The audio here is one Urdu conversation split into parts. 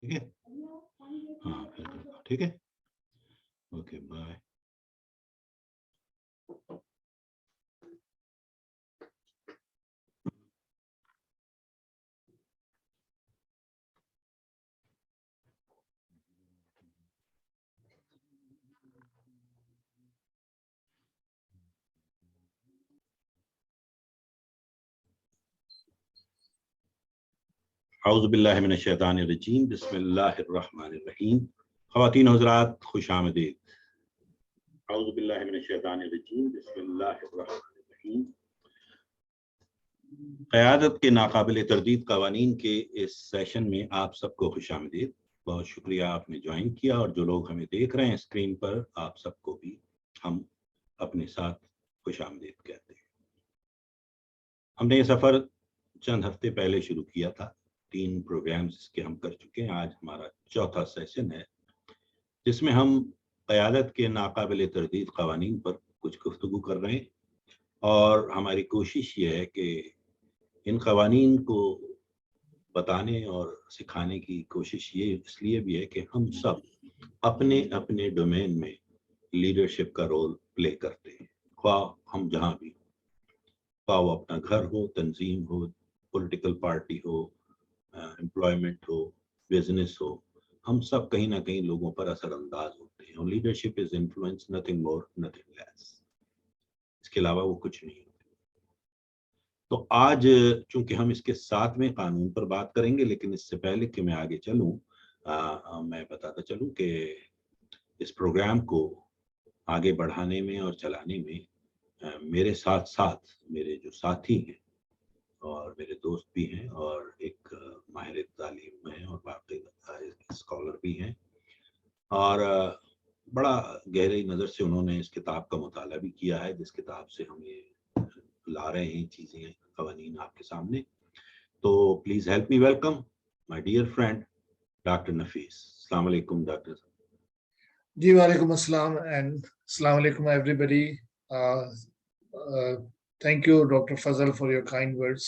ٹھیک ہے؟ ہاں پھر ٹھیک ہے، اوکے بائے. اعوذ باللہ من الشیطان الرجیم، بسم اللہ الرحمن الرحیم. خواتین و حضرات خوش آمدید. اعوذ باللہ من الشیطان الرجیم، بسم اللہ الرحمن الرحیم. قیادت کے ناقابل تردید قوانین کے اس سیشن میں آپ سب کو خوش آمدید. بہت شکریہ آپ نے جوائن کیا، اور جو لوگ ہمیں دیکھ رہے ہیں اسکرین پر، آپ سب کو بھی ہم اپنے ساتھ خوش آمدید کہتے ہیں. ہم نے یہ سفر چند ہفتے پہلے شروع کیا تھا. 3 پروگرامز کے ہم کر چکے ہیں. آج ہمارا چوتھا سیشن ہے جس میں ہم قیادت کے ناقابل تردید قوانین پر کچھ گفتگو کر رہے ہیں، اور ہماری کوشش یہ ہے کہ ان قوانین کو بتانے اور سکھانے کی کوشش یہ اس لیے بھی ہے کہ ہم سب اپنے اپنے ڈومین میں لیڈرشپ کا رول پلے کرتے ہیں، خواہ ہم جہاں بھی، خواہ وہ اپنا گھر ہو، تنظیم ہو، پولیٹیکل پارٹی ہو، امپلائمنٹ ہو، بزنس ہو. ہم سب کہیں نہ کہیں لوگوں پر اثر انداز ہوتے ہیں، اور leadership is influence, nothing more nothing less. اس کے علاوہ وہ کچھ نہیں. تو آج چونکہ ہم اس کے 7ویں قانون پر بات کریں گے، لیکن اس سے پہلے کہ میں آگے چلوں، میں بتاتا چلوں کہ اس پروگرام کو آگے بڑھانے میں اور چلانے میں میرے ساتھ ساتھ میرے جو ساتھی ہیں اور میرے دوست بھی ہیں، اور ایک ماہر تعلیم ہیں، اور باقی اسکالر بھی ہیں، اور بڑا گہری نظر سے انہوں نے اس کتاب کا مطالعہ بھی کیا ہے، جس کتاب سے ہم یہ لا رہے ہیں چیزیں، قوانین آپ کے سامنے. تو please help me welcome my dear friend doctor Nafees. السلام علیکم ڈاکٹر صاحب. جی وعلیکم السلام، اینڈ السلام علیکم everybody. Thank you doctor Fazal for your kind words.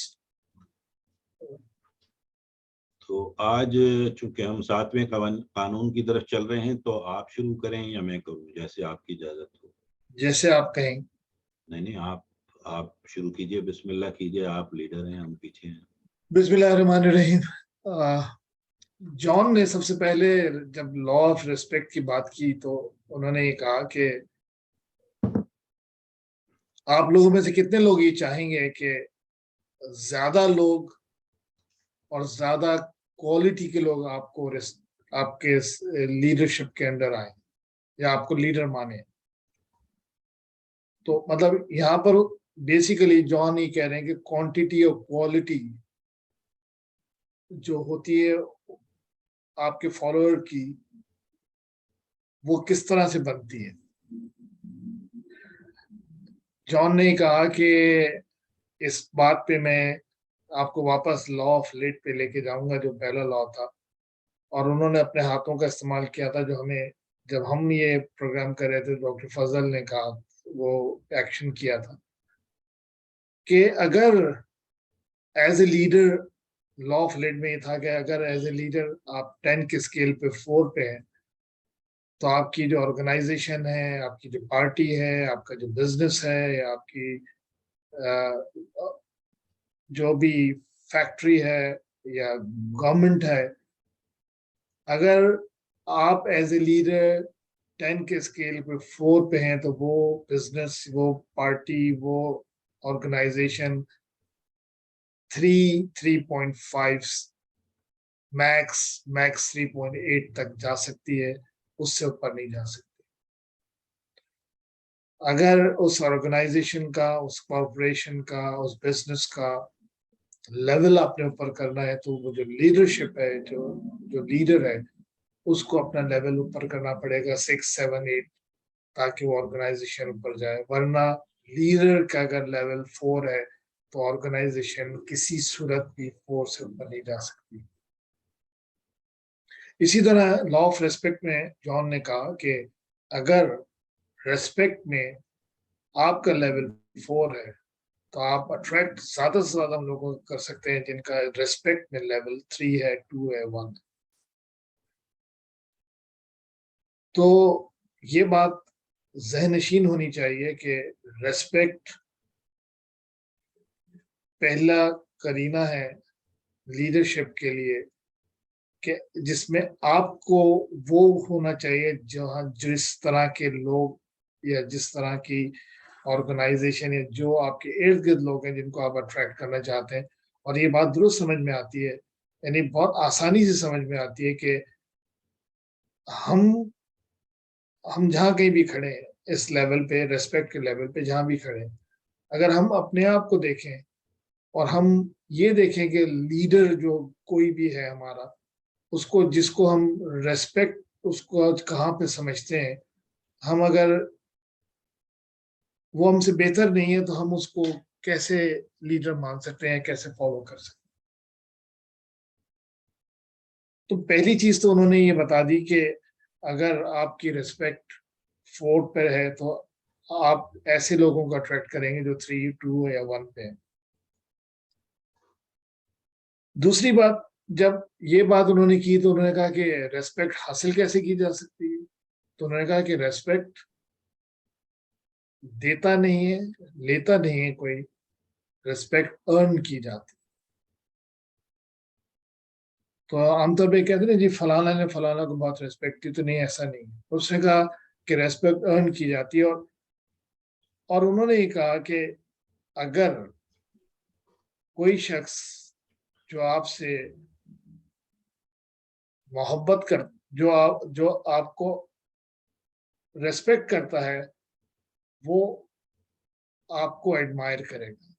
تو آج چونکہ ہم 7ویں قانون کی طرف چل رہے ہیں، تو آپ شروع کریں یا میں کروں، جیسے آپ کی اجازت ہو. جیسے آپ کہیں. نہیں، آپ شروع کیجئے، بسم اللہ کیجئے. آپ لیڈر ہیں، ہم پیچھے ہیں. بسم اللہ الرحمن الرحیم. جان نے سب سے پہلے جب لا آف ریسپیکٹ کی بات کی تو انہوں نے یہ کہا کہ آپ لوگوں میں سے کتنے لوگ یہ چاہیں گے کہ زیادہ لوگ اور زیادہ کوالٹی کے لوگ آپ کے لیڈرشپ کے انڈر آئیں یا آپ کو لیڈر مانے. تو مطلب یہاں پر بیسیکلی جان یہ کہہ رہے ہیں کہ کوانٹٹی اور کوالٹی جو ہوتی ہے آپ کے فالوور کی، وہ کس طرح سے بنتی ہے. جان نے کہا کہ اس بات پہ میں آپ کو واپس لا آف لیٹ پہ لے کے جاؤں گا، جو پہلا لا تھا، اور انہوں نے اپنے ہاتھوں کا استعمال کیا تھا، جو ہمیں جب ہم یہ پروگرام کر رہے تھے ڈاکٹر فضل نے کہا، وہ ایکشن کیا تھا کہ اگر as a leader, law of lead میں یہ تھا کہ اگر ایز اے لیڈر آپ 10 کے اسکیل پہ 4 پہ ہیں، تو آپ کی جو آرگنائزیشن ہے، آپ کی جو پارٹی ہے، آپ کا جو بزنس ہے، یا آپ کی جو بھی فیکٹری ہے یا گورنمنٹ ہے، اگر آپ ایز اے لیڈر 10 کے اسکیل پہ 4 پہ ہیں، تو وہ بزنس، وہ پارٹی، وہ آرگنائزیشن 3.5 میکس 3.8 تک جا سکتی ہے، اس سے اوپر نہیں جا سکتی. اگر اس آرگنائزیشن کا، اس کارپوریشن کا، اس بزنس کا لیول آپ نے اوپر کرنا ہے، تو وہ جو لیڈرشپ ہے، جو لیڈر ہے، اس کو اپنا لیول اوپر کرنا پڑے گا 6, 7, 8، تاکہ وہ آرگنائزیشن اوپر جائے. ورنہ لیڈر کا اگر لیول 4 ہے تو آرگنائزیشن کسی صورت بھی 4 سے اوپر نہیں جا سکتی. اسی طرح لا آف ریسپیکٹ میں جان نے کہا کہ اگر ریسپیکٹ میں آپ کا لیول 4 ہے، تو آپ اٹریکٹ زیادہ سے زیادہ ہم لوگوں کو کر سکتے ہیں جن کا ریسپیکٹ میں لیول 3 ہے، 2 ہے، 1. تو یہ بات ذہن نشین ہونی چاہیے کہ ریسپیکٹ پہلا کرینہ ہے لیڈرشپ کے لیے، کہ جس میں آپ کو وہ ہونا چاہیے جہاں جس طرح کے لوگ یا جس طرح کی آرگنائزیشن یا جو آپ کے ارد گرد لوگ ہیں جن کو آپ اٹریکٹ کرنا چاہتے ہیں. اور یہ بات درست سمجھ میں آتی ہے، یعنی بہت آسانی سے سمجھ میں آتی ہے کہ ہم جہاں کہیں بھی کھڑے ہیں اس لیول پہ، ریسپیکٹ کے لیول پہ جہاں بھی کھڑے ہیں، اگر ہم اپنے آپ کو دیکھیں اور ہم یہ دیکھیں کہ لیڈر جو کوئی بھی ہے ہمارا، اس کو جس کو ہم ریسپیکٹ اس کو کہاں پہ سمجھتے ہیں، ہم اگر وہ ہم سے بہتر نہیں ہے تو ہم اس کو کیسے لیڈر مان سکتے ہیں، کیسے فالو کر سکتے ہیں. تو پہلی چیز تو انہوں نے یہ بتا دی کہ اگر آپ کی ریسپیکٹ 4 پہ ہے تو آپ ایسے لوگوں کو اٹریکٹ کریں گے جو 3, 2 یا 1 پہ ہیں. دوسری بات، جب یہ بات انہوں نے کی تو انہوں نے کہا کہ ریسپیکٹ حاصل کیسے کی جا سکتی ہے. تو انہوں نے کہا کہ ریسپیکٹ دیتا نہیں ہے، لیتا نہیں ہے کوئی، ریسپیکٹ ارن کی جاتی. تو عام طور پہ کہتے ہیں جی فلانا نے فلانا کو بہت ریسپیکٹ کی، تو نہیں، ایسا نہیں. اس نے کہا کہ ریسپیکٹ ارن کی جاتی ہے. اور انہوں نے یہ کہا کہ اگر کوئی شخص جو آپ سے محبت کر جو آپ کو ریسپیکٹ کرتا ہے، وہ آپ کو ایڈمائر کرے گا.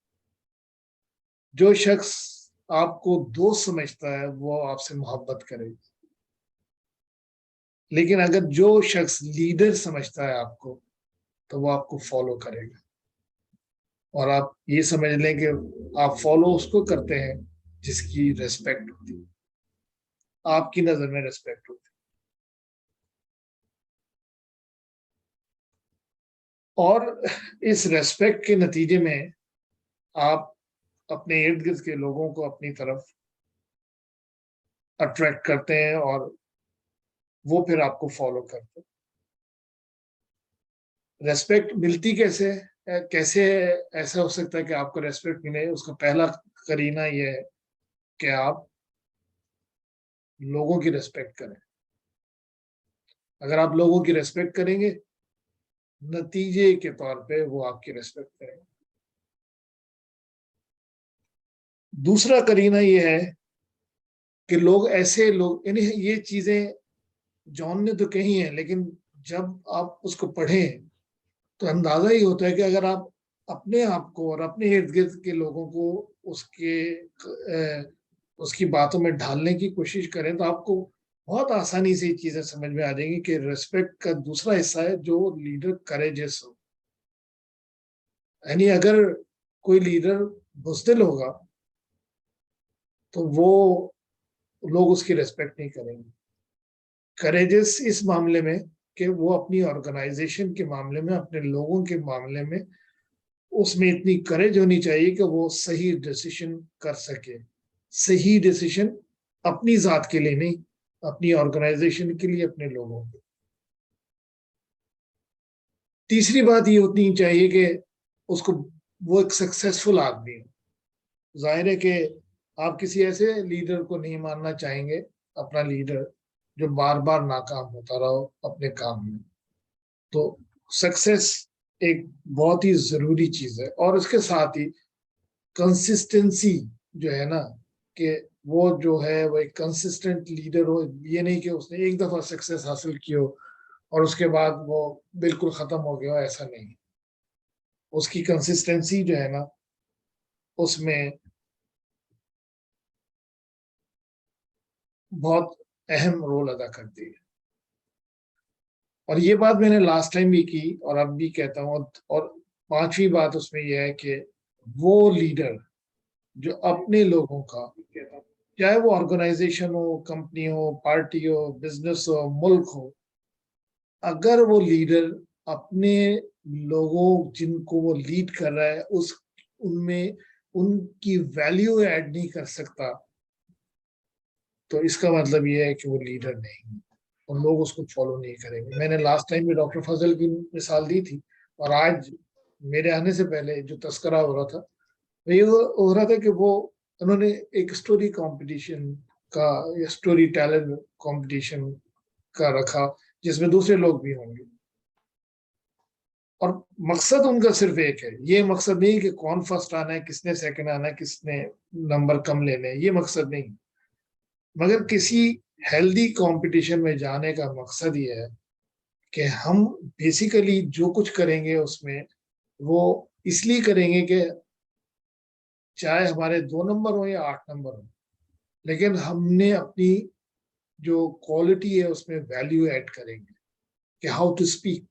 جو شخص آپ کو دوست سمجھتا ہے وہ آپ سے محبت کرے گا. لیکن اگر جو شخص لیڈر سمجھتا ہے آپ کو تو وہ آپ کو فالو کرے گا. اور آپ یہ سمجھ لیں کہ آپ فالو اس کو کرتے ہیں جس کی ریسپیکٹ ہوتی ہے، آپ کی نظر میں ریسپیکٹ ہوتی ہے. اور اس ریسپیکٹ کے نتیجے میں آپ اپنے ارد گرد کے لوگوں کو اپنی طرف اٹریکٹ کرتے ہیں اور وہ پھر آپ کو فالو کرتے ہیں. ریسپیکٹ ملتی کیسے ایسا ہو سکتا ہے کہ آپ کو ریسپیکٹ ملے؟ اس کا پہلا قرینہ یہ ہے کہ آپ لوگوں کی ریسپیکٹ کریں. اگر آپ لوگوں کی ریسپیکٹ کریں گے، نتیجے کے طور پہ وہ آپ کی ریسپیکٹ کریں گے. دوسرا قرینہ یہ ہے کہ ایسے لوگ، یعنی یہ چیزیں جان نے تو کہی ہیں، لیکن جب آپ اس کو پڑھیں تو اندازہ ہی ہوتا ہے کہ اگر آپ اپنے آپ کو اور اپنے ارد گرد کے لوگوں کو اس کی باتوں میں ڈھالنے کی کوشش کریں تو آپ کو بہت آسانی سے یہ چیزیں سمجھ میں آ جائیں گی کہ ریسپیکٹ کا دوسرا حصہ ہے جو لیڈر کریجس ہو. یعنی اگر کوئی لیڈر بزدل ہوگا تو وہ لوگ اس کی ریسپیکٹ نہیں کریں گے. کریجس اس معاملے میں کہ وہ اپنی آرگنائزیشن کے معاملے میں، اپنے لوگوں کے معاملے میں اس میں اتنی کریج ہونی چاہیے کہ وہ صحیح ڈیسیشن کر سکے. صحیح ڈیسیشن اپنی ذات کے لیے نہیں، اپنی آرگنائزیشن کے لیے، اپنے لوگوں کے. تیسری بات یہ ہونی چاہیے کہ وہ ایک سکسیسفل آدمی ہے. ظاہر ہے کہ آپ کسی ایسے لیڈر کو نہیں ماننا چاہیں گے اپنا لیڈر جو بار بار ناکام ہوتا رہو اپنے کام میں. تو سکسیس ایک بہت ہی ضروری چیز ہے. اور اس کے ساتھ ہی کنسسٹنسی جو ہے نا، کہ وہ جو ہے وہ ایک کنسسٹنٹ لیڈر ہو. یہ نہیں کہ اس نے ایک دفعہ سکسیس حاصل کی ہو اور اس کے بعد وہ بالکل ختم ہو گیا ہو، ایسا نہیں. اس کی کنسسٹنسی جو ہے نا، اس میں بہت اہم رول ادا کرتی ہے. اور یہ بات میں نے لاسٹ ٹائم بھی کی اور اب بھی کہتا ہوں. اور پانچویں بات اس میں یہ ہے کہ وہ لیڈر جو اپنے لوگوں کا، چاہے وہ آرگنائزیشن ہو، کمپنی ہو، پارٹی ہو، بزنس ہو، ملک ہو، اگر وہ لیڈر اپنے لوگوں جن کو وہ لیڈ کر رہا ہے ان میں ان کی ویلیو ایڈ نہیں کر سکتا تو اس کا مطلب یہ ہے کہ وہ لیڈر نہیں. اور لوگ اس کو فالو نہیں کریں گے. میں نے لاسٹ ٹائم بھی ڈاکٹر فضل کی مثال دی تھی, اور آج میرے آنے سے پہلے جو تذکرہ ہو رہا تھا وہ یہ ہو رہا تھا کہ وہ انہوں نے ایک اسٹوری کمپٹیشن کا یا اسٹوری ٹیلنٹ کمپٹیشن کا رکھا جس میں دوسرے لوگ بھی ہوں گے, اور مقصد ان کا صرف ایک ہے. یہ مقصد نہیں کہ کون فرسٹ آنا ہے, کس نے سیکنڈ آنا ہے, کس نے نمبر کم لینے ہیں, یہ مقصد نہیں. مگر کسی ہیلدی کمپٹیشن میں جانے کا مقصد یہ ہے کہ ہم بیسیکلی جو کچھ کریں گے اس میں وہ اس لیے کریں گے کہ چاہے ہمارے 2 نمبر ہوں یا 8 نمبر ہوں, لیکن ہم نے اپنی جو کوالٹی ہے اس میں ویلیو ایڈ کریں گے کہ ہاؤ ٹو اسپیک.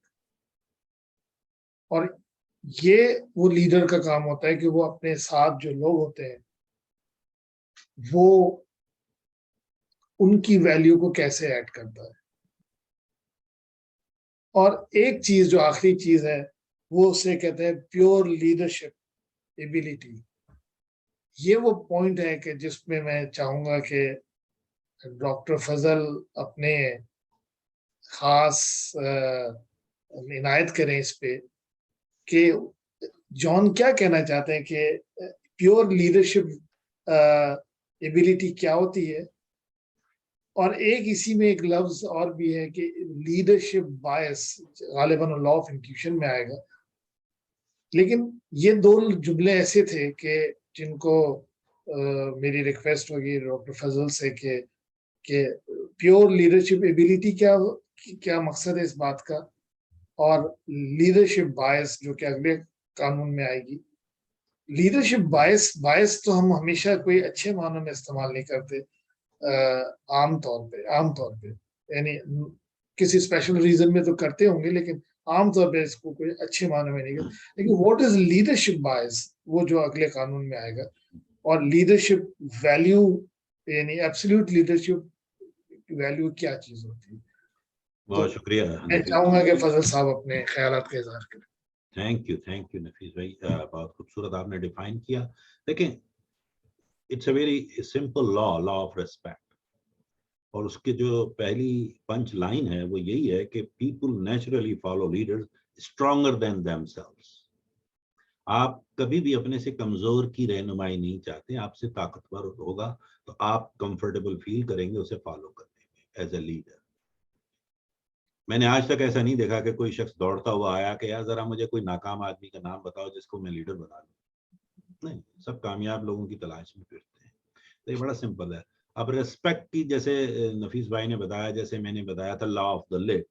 اور یہ وہ لیڈر کا کام ہوتا ہے کہ وہ اپنے ساتھ جو لوگ ہوتے ہیں وہ ان کی ویلیو کو کیسے ایڈ کرتا ہے. اور ایک چیز جو آخری چیز ہے وہ اسے کہتے ہیں پیور لیڈرشپ ایبیلٹی. یہ وہ پوائنٹ ہے کہ جس میں میں چاہوں گا کہ ڈاکٹر فضل اپنے خاص عنایت کریں اس پہ کہ جان کیا کہنا چاہتے ہیں کہ پیور لیڈرشپ ایبیلٹی کیا ہوتی ہے. اور ایک اسی میں ایک لفظ اور بھی ہے کہ لیڈرشپ بائس, غالباً لا آف انٹیوشن میں آئے گا, لیکن یہ 2 جملے ایسے تھے کہ جن کو میری ریکویسٹ ہوگی ڈاکٹر فضل سے کہ پیور لیڈرشپ ایبیلٹی کیا مقصد ہے اس بات کا, اور لیڈرشپ بائس جو کہ اگلے قانون میں آئے گی. لیڈرشپ بائس تو ہم ہمیشہ کوئی اچھے معنوں میں استعمال نہیں کرتے, عام طور پہ یعنی کسی اسپیشل ریزن میں تو کرتے ہوں گے, لیکن عام طور پہ اس کو کوئی اچھے معنی میں نہیں کرتے. لیکن واٹ از لیڈرشپ بائس, وہ جو اگلے قانون میں آئے گا. اور لیڈرشپ ویلیو یعنی ایبسلیوٹ لیڈرشپ ویلیو کیا چیز ہوتی ہے. بہت شکریہ. میں چاہوں گا کہ فضل صاحب اپنے خیالات کا اظہار کریں. تھینک یو نفیس بھائی, بہت خوبصورت آپ نے ڈیفائن کیا. دیکھیں, it's a very simple law of respect, اور اس کے جو پہلی پنچ لائن ہے وہ یہی ہے کہ people naturally follow leaders stronger دین دیم سیلوز. آپ کبھی بھی اپنے سے کمزور کی رہنمائی نہیں چاہتے, آپ سے طاقتور ہوگا تو آپ کمفرٹیبل فیل کریں گے اسے فالو کرنے میں ایز اے لیڈر. میں نے آج تک ایسا نہیں دیکھا کہ کوئی شخص دوڑتا ہوا آیا کہ یار ذرا مجھے کوئی ناکام آدمی کا نام بتاؤ جس کو میں لیڈر بنا لوں. نہیں, سب کامیاب لوگوں کی تلاش میں پھرتے ہیں. تو یہ بڑا سمپل ہے. اب ریسپیکٹ کی, جیسے نفیس بھائی نے بتایا, جیسے میں نے بتایا تھا لا آف دا لٹ,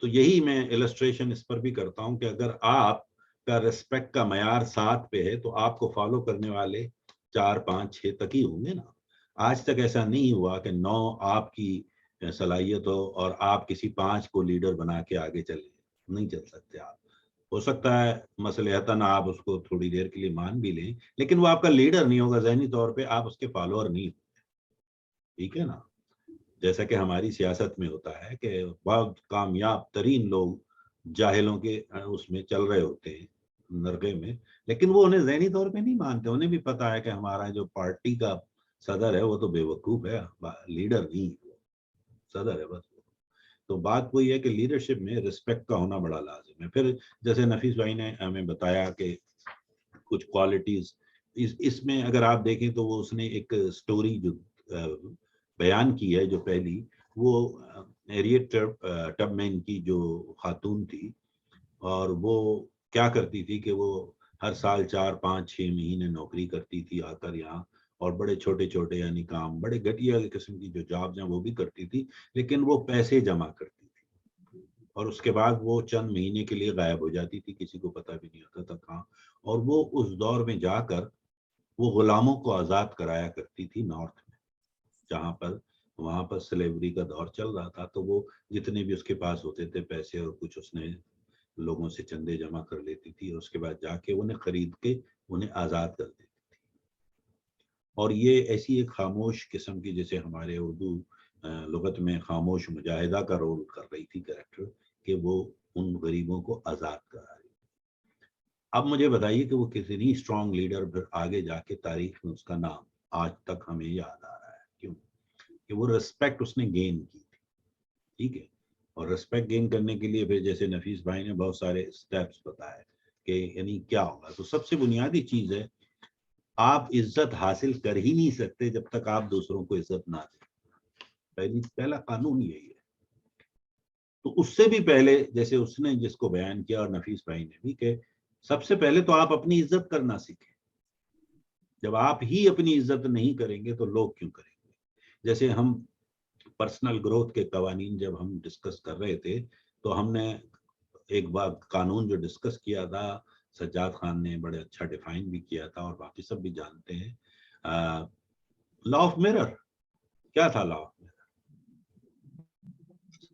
تو یہی میں السٹریشن اس پر بھی کرتا ہوں کہ اگر آپ کا ریسپیکٹ کا معیار 7 پہ ہے تو آپ کو فالو کرنے والے 4 5 6 تک ہی ہوں گے نا. آج تک ایسا نہیں ہوا کہ 9 آپ کی صلاحیت ہو اور آپ کسی 5 کو لیڈر بنا کے آگے چلے. نہیں چل سکتے آپ. ہو سکتا ہے مصلحتاً آپ اس کو تھوڑی دیر کے لیے مان بھی لیں, لیکن وہ آپ کا لیڈر نہیں ہوگا. ذہنی طور پہ آپ اس کے فالوور نہیں ہوں گے. ٹھیک ہے نا. جیسا کہ ہماری سیاست میں ہوتا ہے کہ بہت کامیاب ترین لوگ جاہلوں کے اس میں چل رہے ہوتے ہیں نرغے میں, لیکن وہ انہیں ذہنی طور پہ نہیں مانتے. انہیں بھی پتا ہے کہ ہمارا جو پارٹی کا صدر ہے وہ تو بے وقوف ہے, لیڈر نہیں, وہ صدر ہے بس. تو بات وہی ہے کہ لیڈرشپ میں رسپیکٹ کا ہونا بڑا لازم ہے. پھر جیسے نفیس بھائی نے ہمیں بتایا کہ کچھ کوالٹیز اس میں اگر آپ دیکھیں تو وہ اس نے ایک سٹوری جو بیان کی ہے, جو پہلی وہ ہیریٹ ٹبمین کی جو خاتون تھی, اور وہ کیا کرتی تھی کہ وہ ہر سال 4 5 6 مہینے نوکری کرتی تھی آ کر یہاں, اور بڑے چھوٹے چھوٹے یعنی کام, بڑے گھٹیا قسم کی جو جابز ہیں وہ بھی کرتی تھی, لیکن وہ پیسے جمع کرتی تھی, اور اس کے بعد وہ چند مہینے کے لیے غائب ہو جاتی تھی, کسی کو پتہ بھی نہیں ہوتا تھا کہاں. اور وہ اس دور میں جا کر وہ غلاموں کو آزاد کرایا کرتی تھی نارتھ میں, جہاں پر وہاں پر سلیوری کا دور چل رہا تھا. تو وہ جتنے بھی اس کے پاس ہوتے تھے پیسے اور کچھ اس نے لوگوں سے چندے جمع کر لیتی تھی, اور اس کے بعد جا کے انہیں خرید کے انہیں آزاد کر دیتی تھی. اور یہ ایسی ایک خاموش قسم کی, جیسے ہمارے اردو لغت میں خاموش مجاہدہ کا رول کر رہی تھی کریکٹر, کہ وہ ان غریبوں کو آزاد کرا رہی. اب مجھے بتائیے کہ وہ کتنی اسٹرانگ لیڈر پھر آگے جا کے تاریخ میں اس کا نام آج تک ہمیں یاد آ رہا ہے. کیوں؟ کہ وہ ریسپیکٹ اس نے گین کی تھی. ٹھیک ہے, اور ریسپیکٹ گین کرنے کے لیے پھر جیسے نفیس بھائی نے بہت سارے اسٹیپس بتائے کہ یعنی کیا ہوگا. تو سب سے بنیادی چیز ہے, آپ عزت حاصل کر ہی نہیں سکتے جب تک آپ دوسروں کو عزت نہ دیں. پہلا قانون یہی ہے. تو اس سے بھی پہلے جیسے اس نے جس کو بیان کیا اور نفیس بھائی نے بھی, کہ سب سے پہلے تو آپ اپنی عزت کرنا سیکھیں. جب آپ ہی اپنی عزت نہیں کریں گے تو لوگ کیوں کریں گے. جیسے ہم پرسنل گروتھ کے قوانین جب ہم ڈسکس کر رہے تھے تو ہم نے ایک بات قانون جو ڈسکس کیا تھا, سجاد خان نے بڑے اچھا ڈیفائن بھی کیا تھا اور باقی سب بھی جانتے ہیں. Law of mirror. کیا تھا لا آف میرر؟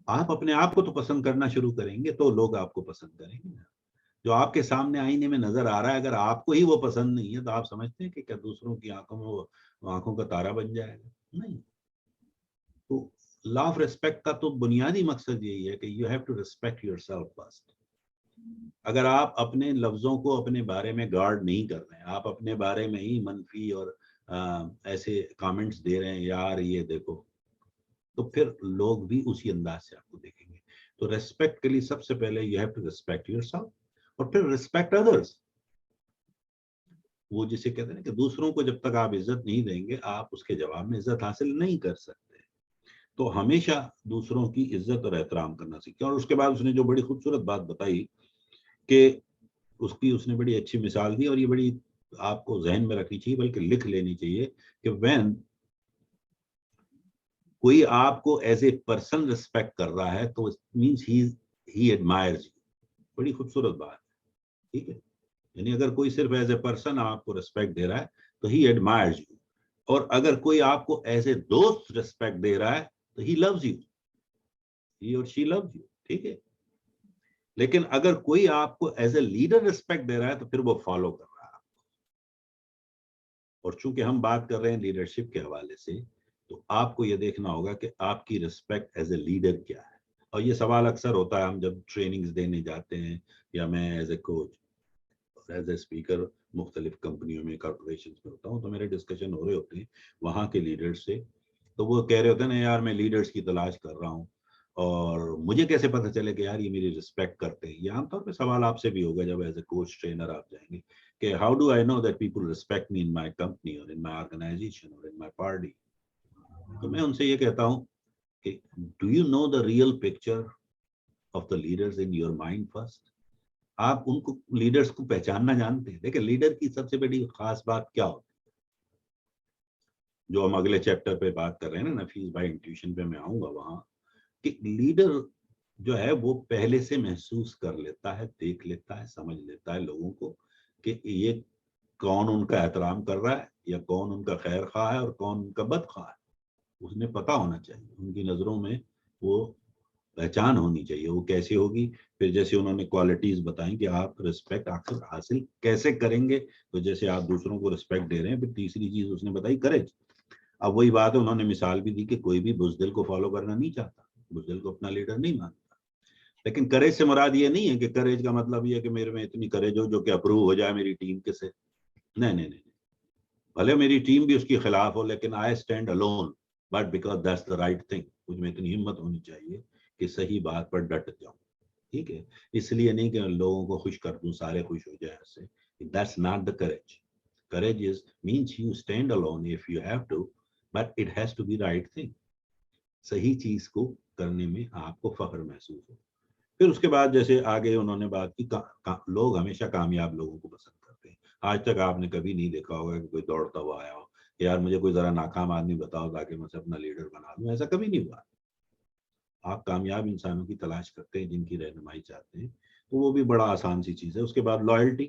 آپ اپنے آپ کو تو پسند کرنا شروع کریں گے تو لوگ آپ کو پسند کریں گے. جو آپ کے سامنے آئینے میں نظر آ رہا ہے, اگر آپ کو ہی وہ پسند نہیں ہے تو آپ سمجھتے ہیں کہ کیا دوسروں کی آنکھوں میں وہ آنکھوں کا تارا بن جائے گا؟ نہیں. تو لا آف ریسپیکٹ کا تو بنیادی مقصد یہی ہے کہ you have to respect yourself first. اگر آپ اپنے لفظوں کو اپنے بارے میں گارڈ نہیں کر رہے ہیں, آپ اپنے بارے میں ہی منفی اور ایسے کامنٹس دے رہے ہیں, یار یہ دیکھو, تو پھر لوگ بھی اسی انداز سے آپ کو دیکھیں گے. تو ریسپیکٹ کے لیے سب سے پہلے you have to respect yourself, اور پھر ریسپیکٹ ادرس. وہ جسے کہتے ہیں کہ دوسروں کو جب تک آپ عزت نہیں دیں گے آپ اس کے جواب میں عزت حاصل نہیں کر سکتے. تو ہمیشہ دوسروں کی عزت اور احترام کرنا سیکھیں. اور اس کے بعد اس نے جو بڑی خوبصورت بات بتائی کہ اس نے بڑی اچھی مثال دی, اور یہ بڑی آپ کو ذہن میں رکھنی چاہیے بلکہ لکھ لینی چاہیے, کہ وین کوئی آپ کو ایز اے پرسن ریسپیکٹ کر رہا ہے تو مینس ہی ایڈمائرز یو. بڑی خوبصورت بات ہے. ٹھیک ہے, یعنی اگر کوئی صرف ایز اے پرسن آپ کو ریسپیکٹ دے رہا ہے تو ہی ایڈمائرز یو, اور اگر کوئی آپ کو ایز اے دوست ریسپیکٹ دے رہا ہے تو ہی لوز یو, ہی اور شی لوز یو. ٹھیک ہے, لیکن اگر کوئی آپ کو ایز اے لیڈر ریسپیکٹ دے رہا ہے تو پھر وہ فالو کر رہا ہے. اور چونکہ ہم بات کر رہے ہیں لیڈرشپ کے حوالے سے, تو آپ کو یہ دیکھنا ہوگا کہ آپ کی ریسپیکٹ ایز اے لیڈر کیا ہے. اور یہ سوال اکثر ہوتا ہے ہم جب ٹریننگز دینے جاتے ہیں, یا میں as a coach as a speaker مختلف کمپنیوں میں کارپوریشنز میں ہوتا ہوں, تو میرے ڈسکشن ہو رہے ہوتے ہیں وہاں کے لیڈرز سے. تو وہ کہہ رہے ہوتے ہیں نا, یار میں لیڈرز کی تلاش کر رہا ہوں اور مجھے کیسے پتہ چلے کہ یار یہ میری رسپیکٹ کرتے ہیں. یہ عام طور پہ سوال آپ سے بھی ہوگا جب ایز اے کوچ ٹرینر آپ جائیں گے کہ how do I know that people respect me in my company اور ان مائی آرگنائزیشن اور ان مائی پارٹی. تو میں ان سے یہ کہتا ہوں کہ do you know the real picture of the leaders in your mind first. آپ ان کو لیڈرز کو پہچاننا جانتے ہیں. دیکھیں لیڈر کی سب سے بڑی خاص بات کیا ہوتی ہے, جو ہم اگلے چیپٹر پہ بات کر رہے ہیں نا نفیس بھائی, انٹیوشن پہ میں آؤں گا وہاں, کہ لیڈر جو ہے وہ پہلے سے محسوس کر لیتا ہے, دیکھ لیتا ہے, سمجھ لیتا ہے لوگوں کو کہ یہ کون ان کا احترام کر رہا ہے یا کون ان کا خیر خواہ ہے اور کون ان کا بد خواہ ہے. اس نے پتا ہونا چاہیے, ان کی نظروں میں وہ پہچان ہونی چاہیے. وہ کیسے ہوگی؟ پھر جیسے انہوں نے کوالٹیز بتائیں کہ آپ رسپیکٹ آخر حاصل کیسے کریں گے, تو جیسے آپ دوسروں کو رسپیکٹ دے رہے ہیں. پھر تیسری چیز اس نے بتائی کریج. اب وہی بات ہے, انہوں نے مثال بھی دی کہ کوئی بھی بزدل کو فالو کرنا نہیں چاہتا, بزدل کو اپنا لیڈر نہیں مانتا. لیکن کریج سے مراد یہ نہیں ہے کہ کریج کا مطلب یہ ہے کہ میرے میں اتنی کریج ہو جو کہ اپروو ہو جائے میری ٹیم کے سے. نہیں, بھلے میری ٹیم بھی اس کے خلاف ہو لیکن I stand alone, but because that's the right thing. مجھ میں اتنی ہمت ہونی چاہیے کہ صحیح بات پر ڈٹ جاؤں. ٹھیک ہے, اس لیے نہیں کہ لوگوں کو خوش کر دوں, سارے خوش ہو جائیں اس سے. That's not the courage. Courage is means you stand alone if you have to, but it has to be right thing. صحیح چیز کو کرنے میں آپ کو فخر محسوس ہو. پھر اس کے بعد جیسے آگے انہوں نے بات کی, لوگ ہمیشہ کامیاب لوگوں کو پسند کرتے ہیں. آج تک آپ نے کبھی نہیں دیکھا ہوگا کہ کوئی دوڑتا ہوا آیا ہو کہ یار مجھے کوئی ذرا ناکام آدمی بتاؤ تاکہ میں اسے اپنا لیڈر بنا لوں. ایسا کبھی نہیں ہوا. آپ کامیاب انسانوں کی تلاش کرتے ہیں جن کی رہنمائی چاہتے ہیں, تو وہ بھی بڑا آسان سی چیز ہے. اس کے بعد لائلٹی.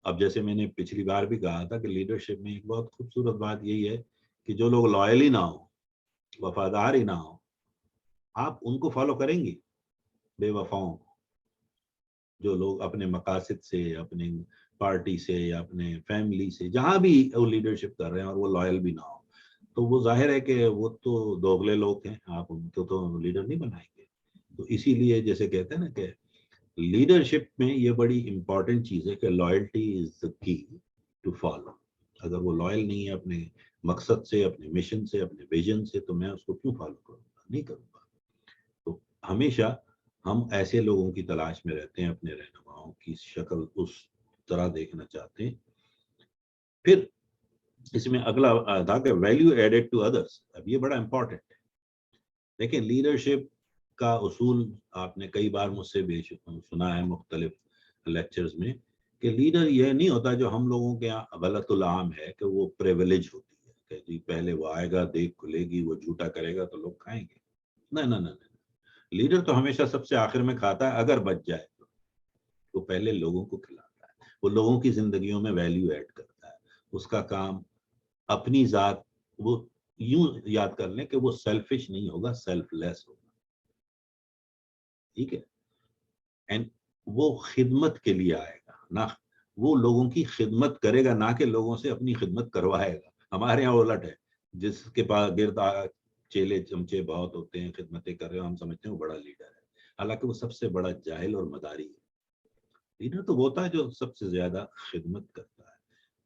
اب جیسے میں نے پچھلی بار بھی کہا تھا کہ لیڈرشپ میں ایک بہت خوبصورت بات یہی ہے کہ جو لوگ لائل ہی نہ ہو, وفادار ہی نہ ہو, آپ ان کو فالو کریں گے. بے وفاؤں کو, جو لوگ اپنے مقاصد سے, اپنے پارٹی سے یا اپنے فیملی سے جہاں بھی وہ لیڈرشپ کر رہے ہیں اور وہ لائل بھی نہ ہو, تو وہ ظاہر ہے کہ وہ تو دوغلے لوگ ہیں, آپ ان کو تو لیڈر نہیں بنائیں گے. تو اسی لیے جیسے کہتے ہیں نا کہ لیڈرشپ میں یہ بڑی امپورٹنٹ چیز ہے کہ لائلٹی از دا کی ٹو فالو. اگر وہ لائل نہیں ہے اپنے مقصد سے، اپنے مشن سے، اپنے ویژن سے، تو میں اس کو کیوں فالو کروں گا؟ نہیں کروں گا. تو ہمیشہ ہم ایسے لوگوں کی تلاش میں رہتے ہیں، اپنے رہنماؤں کی شکل اس طرح دیکھنا چاہتے ہیں. پھر اس میں اگلا تھا کہ ویلیو ایڈیڈ ٹو ادرس. اب یہ بڑا امپورٹنٹ ہے. دیکھیں لیڈرشپ کا اصول آپ نے کئی بار مجھ سے بھی سنا ہے مختلف لیکچرز میں، کہ لیڈر یہ نہیں ہوتا جو ہم لوگوں کے یہاں غلط العام ہے کہ وہ پریویلیج ہوتی ہے کہ جی پہلے وہ آئے گا، دیکھ کھلے گی، وہ جھوٹا کرے گا تو لوگ کھائیں گے. نہ، لیڈر تو ہمیشہ سب سے آخر میں کھاتا ہے، اگر بچ جائے تو وہ پہلے لوگوں کو کھلاتا ہے، وہ لوگوں کی زندگیوں میں ویلیو ایڈ کرتا ہے. اس کا کام اپنی ذات، وہ یوں یاد کر لیں کہ وہ سیلفش نہیں ہوگا، سیلف لیس ہوگا. ٹھیک ہے. اینڈ وہ خدمت کے لیے آئے گا، نہ وہ لوگوں کی خدمت کرے گا، نہ کہ لوگوں سے اپنی خدمت کروائے گا. ہمارے یہاں الٹ ہے، جس کے پاس گرد چیلے چمچے بہت ہوتے ہیں، خدمتیں کر رہے ہیں، ہم سمجھتے ہیں وہ بڑا لیڈر ہے، حالانکہ وہ سب سے بڑا جاہل اور مداری ہے. لیڈر تو ہوتا ہے جو سب سے زیادہ خدمت کرتا ہے.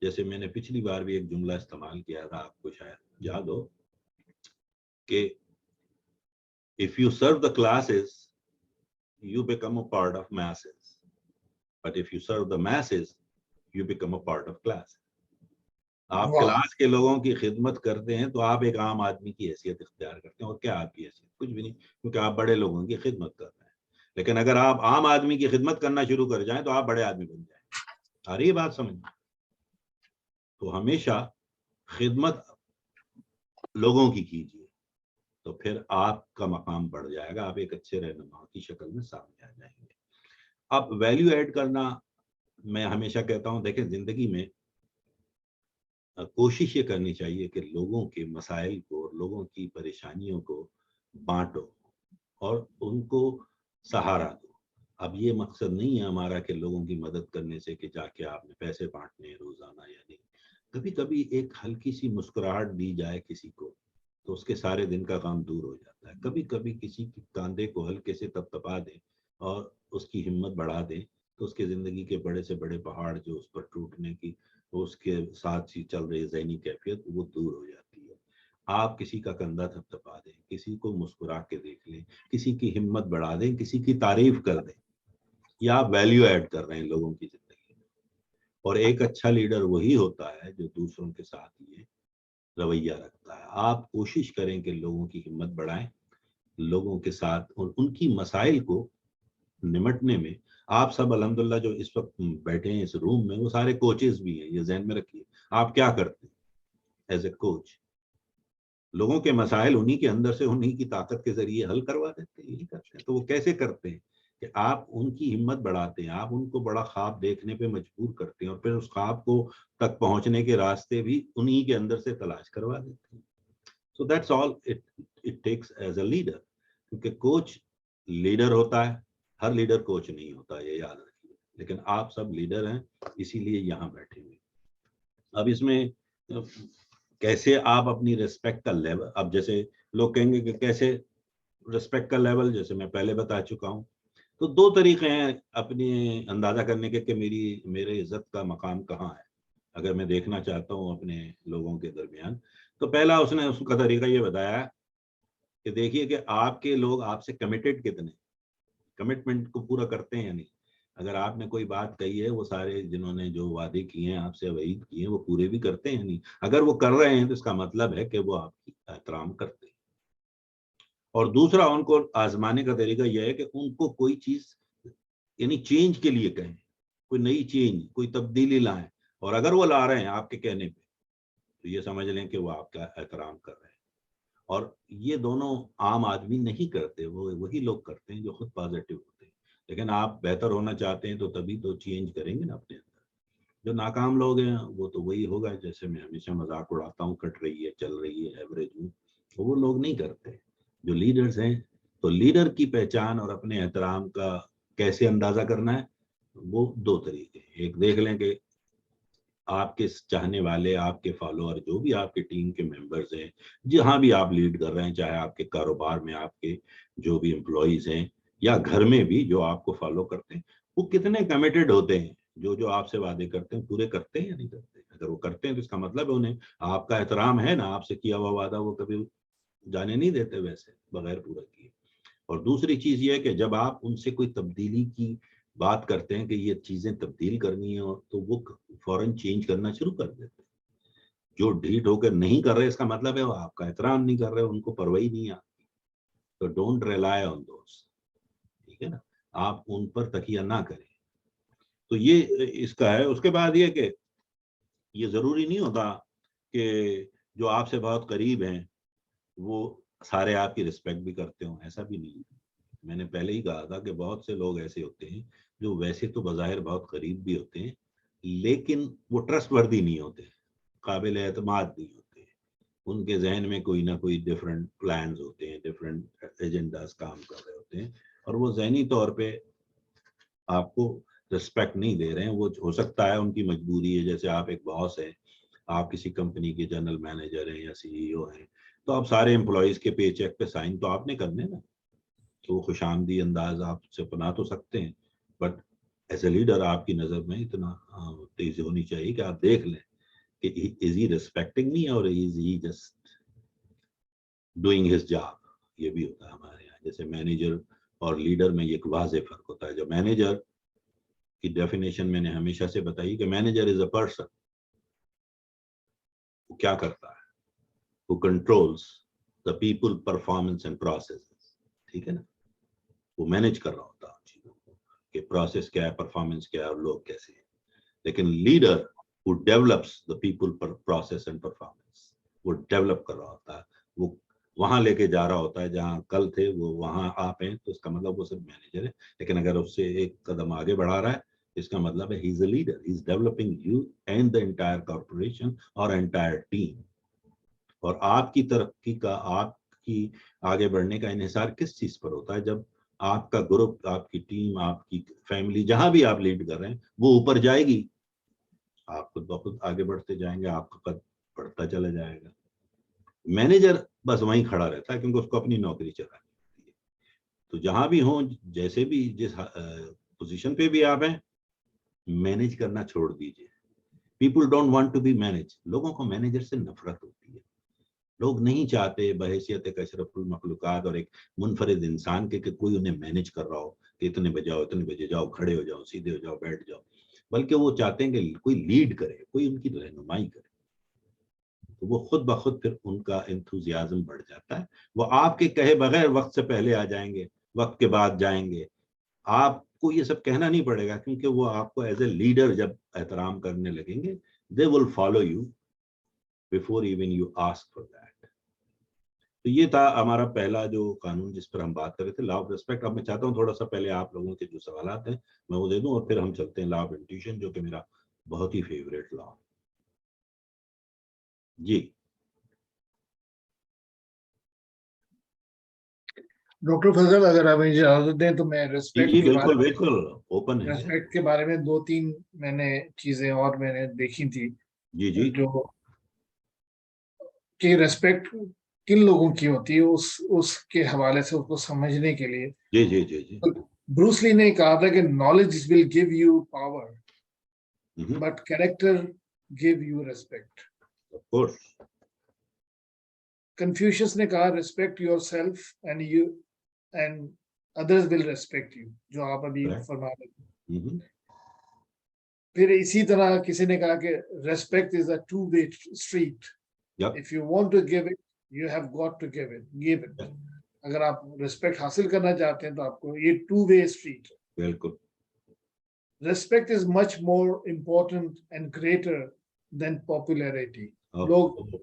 جیسے میں نے پچھلی بار بھی ایک جملہ استعمال کیا تھا، آپ کو شاید یاد ہو، کہ if you serve the classes you become a part of masses, but if you serve the masses you become a part of class. آپ کلاس کے لوگوں کی خدمت کرتے ہیں تو آپ ایک عام آدمی کی حیثیت اختیار کرتے ہیں. اور کیا آپ کی حیثیت؟ کچھ بھی نہیں، کیونکہ آپ بڑے لوگوں کی خدمت کر رہے ہیں. لیکن اگر آپ عام آدمی کی خدمت کرنا شروع کر جائیں تو آپ بڑے آدمی بن جائیں. آ رہی ہے بات سمجھ؟ تو ہمیشہ خدمت لوگوں کی کیجیے، تو پھر آپ کا مقام بڑھ جائے گا، آپ ایک اچھے رہنما کی شکل میں سامنے آ جائیں گے. اب ویلیو ایڈ کرنا، میں ہمیشہ کہتا ہوں، دیکھیں زندگی میں کوشش یہ کرنی چاہیے کہ لوگوں کے مسائل کو، لوگوں کی پریشانیوں کو بانٹو اور ان کو سہارا دو. اب یہ مقصد نہیں ہے ہمارا کہ لوگوں کی مدد کرنے سے کہ جا کے آپ نے پیسے بانٹنے روزانہ یا نہیں. کبھی کبھی ایک ہلکی سی مسکراہٹ دی جائے کسی کو تو اس کے سارے دن کا کام دور ہو جاتا ہے. کبھی کبھی کسی کی کاندھے کو ہلکے سے تپتپا دیں اور اس کی ہمت بڑھا دیں تو اس کے زندگی کے بڑے سے بڑے پہاڑ جو اس پر ٹوٹنے کی اس کے ساتھ ہی چل رہی ذہنی کیفیت، وہ دور ہو جاتی ہے. آپ کسی کا کندھا تھپتپا دیں، کسی کو مسکرا کے دیکھ لیں، کسی کی ہمت بڑھا دیں، کسی کی تعریف کر دیں، یا آپ ویلیو ایڈ کر رہے ہیں لوگوں کی زندگی میں. اور ایک اچھا لیڈر وہی ہوتا ہے جو دوسروں کے ساتھ یہ رویہ رکھتا ہے. آپ کوشش کریں کہ لوگوں کی ہمت بڑھائیں، لوگوں کے ساتھ اور ان کی مسائل کو نمٹنے میں. آپ سب الحمدللہ جو اس وقت بیٹھے ہیں اس روم میں، وہ سارے کوچز بھی ہیں، یہ ذہن میں رکھیے. آپ کیا کرتے ہیں ایز اے کوچ؟ لوگوں کے مسائل انہی کے اندر سے، انہی کی طاقت کے ذریعے حل کروا دیتے ہیں. یہی کرتے ہیں. تو وہ کیسے کرتے ہیں کہ آپ ان کی ہمت بڑھاتے ہیں، آپ ان کو بڑا خواب دیکھنے پہ مجبور کرتے ہیں، اور پھر اس خواب کو تک پہنچنے کے راستے بھی انہی کے اندر سے تلاش کروا دیتے ہیں. So that's all it takes as a leader. کیونکہ کوچ لیڈر ہوتا ہے، ہر لیڈر کوچ نہیں ہوتا، یہ یاد رکھیے. لیکن آپ سب لیڈر ہیں، اسی لیے یہاں بیٹھے ہوئے. اب اس میں کیسے آپ اپنی ریسپیکٹ کا لیول، اب جیسے لوگ کہیں گے کہ کیسے ریسپیکٹ کا لیول، جیسے میں پہلے بتا چکا ہوں. تو دو طریقے ہیں اپنے اندازہ کرنے کے کہ میرے عزت کا مقام کہاں ہے. اگر میں دیکھنا چاہتا ہوں اپنے لوگوں کے درمیان، تو پہلا اس نے اس کا طریقہ یہ بتایا کہ دیکھیے کہ آپ کے لوگ آپ سے کمیٹڈ کتنے، کمٹمنٹ کو پورا کرتے ہیں یا نہیں. اگر آپ نے کوئی بات کہی ہے، وہ سارے جنہوں نے جو وعدے کیے ہیں، آپ سے وعید کیے ہیں، وہ پورے بھی کرتے ہیں یا نہیں. اگر وہ کر رہے ہیں تو اس کا مطلب ہے کہ وہ آپ کی احترام کرتے ہیں. اور دوسرا ان کو آزمانے کا طریقہ یہ ہے کہ ان کو کوئی چیز یعنی چینج کے لیے کہیں، کوئی نئی چینج، کوئی تبدیلی لائیں، اور اگر وہ لا رہے ہیں آپ کے کہنے پہ تو یہ سمجھ لیں کہ وہ آپ کا احترام کر رہے ہیں. اور یہ دونوں عام آدمی نہیں کرتے، وہ وہی لوگ کرتے ہیں جو خود پازیٹیو ہوتے ہیں. لیکن آپ بہتر ہونا چاہتے ہیں تو تبھی تو چینج کریں گے نا اپنے اندر. جو ناکام لوگ ہیں وہ تو وہی ہوگا، جیسے میں ہمیشہ مذاق اڑاتا ہوں، کٹ رہی ہے، چل رہی ہے، ایوریج ہوں، وہ لوگ نہیں کرتے. جو لیڈرز ہیں، تو لیڈر کی پہچان اور اپنے احترام کا کیسے اندازہ کرنا ہے، وہ دو طریقے. ایک دیکھ لیں کہ آپ کے چاہنے والے، آپ کے فالوور، جو بھی آپ کے ٹیم کے ممبرز ہیں، جہاں بھی آپ لیڈ کر رہے ہیں، چاہے آپ کے کاروبار میں آپ کے جو بھی امپلائیز ہیں یا گھر میں بھی جو آپ کو فالو کرتے ہیں، وہ کتنے کمیٹڈ ہوتے ہیں، جو آپ سے وعدے کرتے ہیں پورے کرتے ہیں یا نہیں کرتے. اگر وہ کرتے ہیں تو اس کا مطلب ہے انہیں آپ کا احترام ہے نا, آپ سے کیا ہوا وعدہ وہ کبھی جانے نہیں دیتے ویسے بغیر پورا کیے. اور دوسری چیز یہ ہے کہ جب آپ ان سے کوئی تبدیلی کی بات کرتے ہیں کہ یہ چیزیں تبدیل کرنی ہیں تو وہ فوراً چینج کرنا شروع کر دیتے ہیں. جو ڈھیٹ ہو کر نہیں کر رہے اس کا مطلب ہے وہ آپ کا احترام نہیں کر رہے, ان کو پرواہی نہیں آتی. تو ڈونٹ ریلائی آن دوز, ٹھیک ہے نا, آپ ان پر تکیہ نہ کریں. تو یہ اس کا ہے. اس کے بعد یہ کہ یہ ضروری نہیں ہوتا کہ جو آپ سے بہت قریب ہیں وہ سارے آپ کی رسپیکٹ بھی کرتے ہوں, ایسا بھی نہیں. میں نے پہلے ہی کہا تھا کہ بہت سے لوگ ایسے ہوتے ہیں جو ویسے تو بظاہر بہت قریب بھی ہوتے ہیں لیکن وہ ٹرسٹ وردی نہیں ہوتے, قابل اعتماد نہیں ہوتے. ان کے ذہن میں کوئی نہ کوئی ڈفرینٹ پلانز ہوتے ہیں, ڈفرینٹ ایجنڈاز کام کر رہے ہوتے ہیں, اور وہ ذہنی طور پہ آپ کو رسپیکٹ نہیں دے رہے ہیں. وہ ہو سکتا ہے ان کی مجبوری ہے, جیسے آپ ایک باس ہے, آپ کسی کمپنی کے جنرل مینیجر ہیں یا سی ای او ہیں, تو آپ سارے امپلائیز کے پے چیک پہ سائن تو آپ نے کرنے نا. تو خوش آمدی انداز آپ سے اپنا تو سکتے ہیں, بٹ ایز اے لیڈر آپ کی نظر میں اتنا تیزی ہونی چاہیے کہ آپ دیکھ لیں کہ از ہی ریسپیکٹنگ می اور is he just doing his job. یہ بھی ہوتا ہے ہمارے یہاں. جیسے مینیجر اور لیڈر میں ایک واضح فرق ہوتا ہے. جو مینیجر کی ڈیفینیشن میں نے ہمیشہ سے بتائی کہ مینیجر از اے پرسن. وہ کیا کرتا ہے, وہ controls the people, performance and process, ٹھیک ہے نا. وہ مینیج کر رہا ہوتا ہے چیزوں کو کہ پروسیس کیا ہے, پرفارمنس کیا ہے, اور لوگ کیسے ہیں. لیکن leader who develops the people process and performance, وہ ڈیولپ کر رہا ہوتا ہے, وہ وہاں لے کے جا رہا ہوتا ہے جہاں کل تھے وہ وہاں آپ ہیں. تو اس کا مطلب وہ صرف مینیجر ہے, لیکن اگر اس سے ایک قدم آگے بڑھا رہا ہے اس کا مطلب ہے he is a leader, he is developing you and the entire corporation اور entire team. اور آپ کی ترقی کا, آپ کی آگے بڑھنے کا انحصار کس چیز پر ہوتا ہے؟ جب آپ کا گروپ, آپ کی ٹیم, آپ کی فیملی, جہاں بھی آپ لیڈ کر رہے ہیں وہ اوپر جائے گی, آپ خود بخود آگے بڑھتے جائیں گے, آپ کا قد بڑھتا چلا جائے گا. مینیجر بس وہیں کھڑا رہتا ہے کیونکہ اس کو اپنی نوکری چلانی ہوتی ہے. تو جہاں بھی ہوں, جیسے بھی, جس پوزیشن پہ بھی آپ ہیں, مینیج کرنا چھوڑ دیجیے. People don't want to be manage. لوگوں کو مینیجر سے نفرت ہوتی ہے. لوگ نہیں چاہتے بحیثیت ایک اشرف المخلوقات اور ایک منفرد انسان کے کہ کوئی انہیں مینیج کر رہا ہو کہ اتنے بجے آؤ, اتنے بجے جاؤ, کھڑے ہو جاؤ, سیدھے ہو جاؤ, بیٹھ جاؤ. بلکہ وہ چاہتے ہیں کہ کوئی لیڈ کرے, کوئی ان کی رہنمائی کرے. تو وہ خود بخود پھر ان کا انتھوزیازم بڑھ جاتا ہے. وہ آپ کے کہے بغیر وقت سے پہلے آ جائیں گے, وقت کے بعد جائیں گے. آپ کو یہ سب کہنا نہیں پڑے گا کیونکہ وہ آپ کو ایز اے لیڈر جب احترام کرنے لگیں گے, they will follow you before even you ask for that. تو یہ تھا ہمارا پہلا جو قانون جس پر ہم بات کر رہے تھے, لا آف ریسپیکٹ. اب میں چاہتا ہوں تھوڑا سا پہلے آپ لوگوں کے جو سوالات ہیں میں وہ دے دوں اور پھر ہم چلتے ہیں لا آف انٹیویشن, جو کہ میرا بہت ہی فیوریٹ لا. جی ڈاکٹر فضل, اگر آپ مجھے اجازت دیں تو میں جی ریسپیکٹ جی کے بالکل بارے بالکل اوپن میں ہے. ریسپیکٹ کے بارے میں 2-3 میں نے چیزیں اور میں نے دیکھی تھی جی جی جو کہ ریسپیکٹ کن لوگوں کی ہوتی ہے اس کے حوالے سے اس کو سمجھنے کے لیے. جی جی جی جی بروس لی نے کہا تھا کہ knowledge will give you power but character give you respect. Of course. Confucius نے کہا respect yourself and others will respect you, جو آپ ابھی فرما رہے تھے. پھر اسی طرح کسی نے کہا کہ respect is a two way street. If you want to give it, you have got to give it. اگر آپ ریسپیکٹ حاصل کرنا چاہتے ہیں تو آپ کو یہ ٹو وے اسٹریٹ ہے. بالکل. Respect is much more important and greater than popularity. لوگ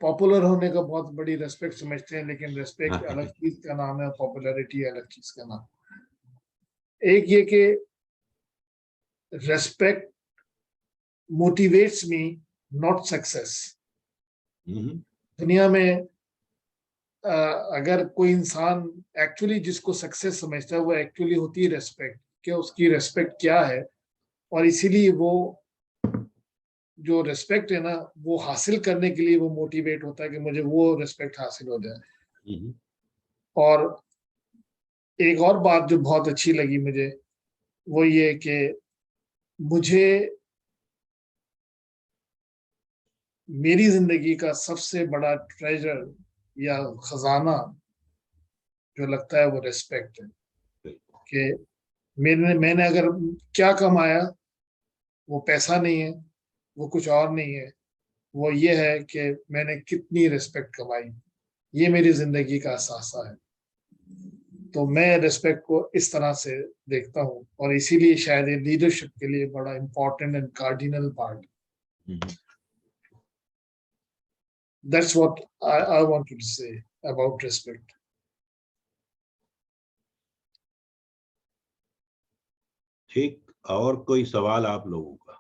پاپولر ہونے کا بہت بڑی ریسپیکٹ سمجھتے ہیں, لیکن ریسپیکٹ الگ چیز کا نام ہے, پاپولیرٹی الگ چیز کا نام. ایک یہ کہ respect motivates me not success. دنیا میں اگر کوئی انسان ایکچولی جس کو سکسیس سمجھتا ہے وہ ایکچولی ہوتی ہے ریسپیکٹ, کہ اس کی ریسپیکٹ کیا ہے, اور اسی لیے وہ جو ریسپیکٹ ہے نا وہ حاصل کرنے کے لیے وہ موٹیویٹ ہوتا ہے کہ مجھے وہ ریسپیکٹ حاصل ہو جائے. اور ایک اور بات جو بہت اچھی لگی مجھے وہ یہ کہ مجھے میری زندگی کا سب سے بڑا ٹریجر یا خزانہ جو لگتا ہے وہ ریسپیکٹ ہے. کہ میں نے اگر کیا کمایا وہ پیسہ نہیں ہے, وہ کچھ اور نہیں ہے, وہ یہ ہے کہ میں نے کتنی ریسپیکٹ کمائی. یہ میری زندگی کا اثاثہ ہے. تو میں ریسپیکٹ کو اس طرح سے دیکھتا ہوں, اور اسی لیے شاید یہ لیڈرشپ کے لیے بڑا important and cardinal part. That's what I wanted to say about respect. ٹھیک, اور کوئی سوال آپ لوگوں کا؟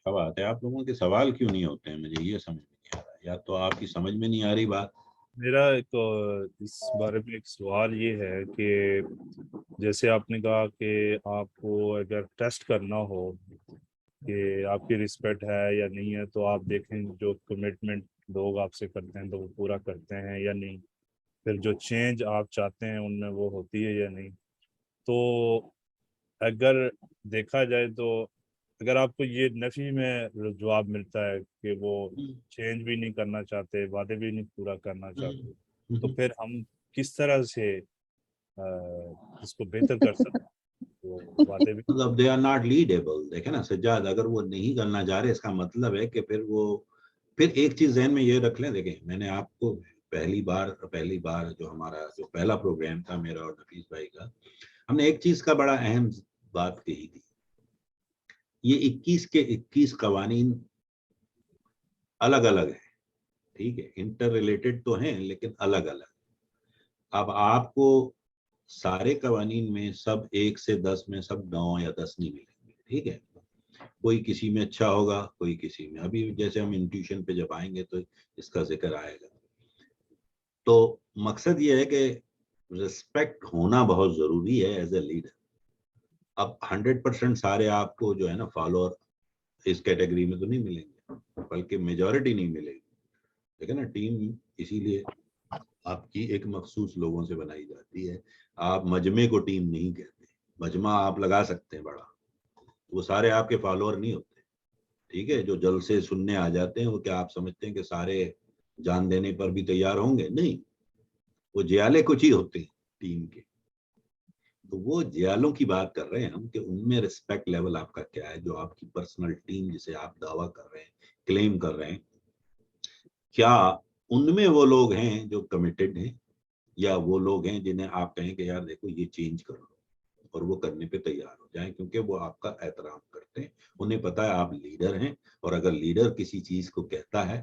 کیا بات ہے, آپ لوگوں کے سوال کیوں نہیں ہوتے ہیں؟ مجھے یہ سمجھ میں نہیں آ رہا, یا تو آپ کی سمجھ میں نہیں آ رہی بات. میرا ایک اس بارے میں ایک سوال یہ ہے کہ جیسے آپ نے کہا کہ آپ کو اگر ٹیسٹ کرنا ہو کہ آپ کی رسپیکٹ ہے یا نہیں ہے, تو آپ دیکھیں جو کمٹمنٹ لوگ آپ سے کرتے ہیں تو وہ پورا کرتے ہیں یا نہیں, پھر جو چینج آپ چاہتے ہیں ان میں وہ ہوتی ہے یا نہیں. تو اگر دیکھا جائے تو اگر آپ کو یہ نفی میں جواب ملتا ہے کہ وہ چینج بھی نہیں کرنا چاہتے, وعدے بھی نہیں پورا کرنا چاہتے, تو پھر ہم کس طرح سے اس کو بہتر کر سکتے ہیں؟ وہ وعدے بھی مطلب they are not leadable. دیکھیں نا سجاد, اگر وہ نہیں کرنا چاہ رہے اس کا مطلب ہے کہ پھر ایک چیز ذہن میں یہ رکھ لیں. دیکھیں, میں نے آپ کو پہلی بار جو ہمارا جو پہلا پروگرام تھا میرا اور نفیس بھائی کا, ہم نے ایک چیز کا بڑا اہم بات کہی تھی. یہ 21 کے 21 قوانین الگ الگ ہیں, ٹھیک ہے, انٹر ریلیٹڈ تو ہیں لیکن الگ الگ. اب آپ کو سارے قوانین میں سب 1 سے 10 میں سب 9 یا 10 نہیں ملیں گے, ٹھیک ہے. کوئی کسی میں اچھا ہوگا, کوئی کسی میں. ابھی جیسے ہم انٹیوشن پہ جب آئیں گے تو اس کا ذکر آئے گا. تو مقصد یہ ہے کہ ریسپیکٹ ہونا بہت ضروری ہے ایز اے لیڈر. اب 100% سارے آپ کو جو ہے نا فالوور اس کیٹیگری میں تو نہیں ملیں گے, بلکہ میجورٹی نہیں ملے گی. دیکھیں نا, ٹیم اسی لیے آپ کی ایک مخصوص لوگوں سے بنائی جاتی ہے. آپ مجمع کو ٹیم نہیں کہتے. مجمع آپ لگا سکتے ہیں بڑا, وہ سارے آپ کے فالوور نہیں ہوتے, ٹھیک ہے. جو جلسے سننے آ جاتے ہیں وہ کیا آپ سمجھتے ہیں کہ سارے جان دینے پر بھی تیار ہوں گے؟ نہیں, وہ جیالے کچھ ہی ہوتے ہیں ٹیم کے. تو وہ جیالوں کی بات کر رہے ہیں ہم کہ ان میں ریسپیکٹ لیول آپ کا کیا ہے, جو آپ کی پرسنل ٹیم جسے آپ دعویٰ کر رہے ہیں, کلیم کر رہے ہیں, کیا ان میں وہ لوگ ہیں جو کمیٹڈ ہیں, یا وہ لوگ ہیں جنہیں آپ کہیں کہ یار دیکھو یہ چینج کر لو, اور وہ کرنے پہ تیار ہو جائیں, کیونکہ وہ آپ کا احترام کرتے ہیں. انہیں پتا ہے آپ لیڈر ہیں, اور اگر لیڈر کسی چیز کو کہتا ہے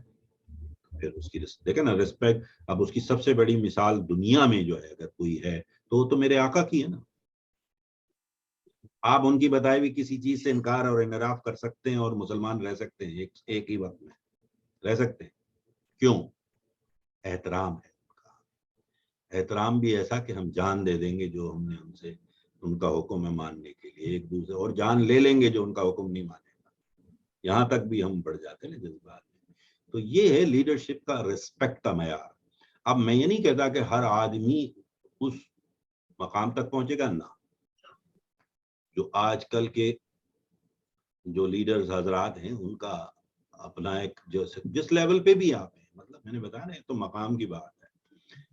پھر اس کی دیکھیں نا ریسپیکٹ. اب اس کی سب سے بڑی مثال دنیا میں جو ہے اگر کوئی ہے تو وہ تو میرے آقا کی ہے نا. آپ ان کی بتائی ہوئی کسی چیز سے انکار اور انحراف کر سکتے ہیں اور مسلمان رہ سکتے ہیں, ایک ہی وقت میں رہ سکتے ہیں. کیوں؟ احترام ہے. احترام بھی ایسا کہ ہم جان دے دیں گے جو ہم نے ان سے ان کا حکم ہے ماننے کے لیے ایک دوسرے, اور جان لے لیں گے جو ان کا حکم نہیں مانے گا. یہاں تک بھی ہم بڑھ جاتے ہیں جذبات میں. تو یہ ہے لیڈرشپ کا ریسپیکٹ کا معیار. اب میں یہ نہیں کہتا کہ ہر آدمی اس مقام تک پہنچے گا, نہ. جو آج کل کے جو لیڈرز حضرات ہیں ان کا اپنا ایک جس لیول پہ بھی آپ ہیں, مطلب میں نے بتایا نا, تو مقام کی بات ہے,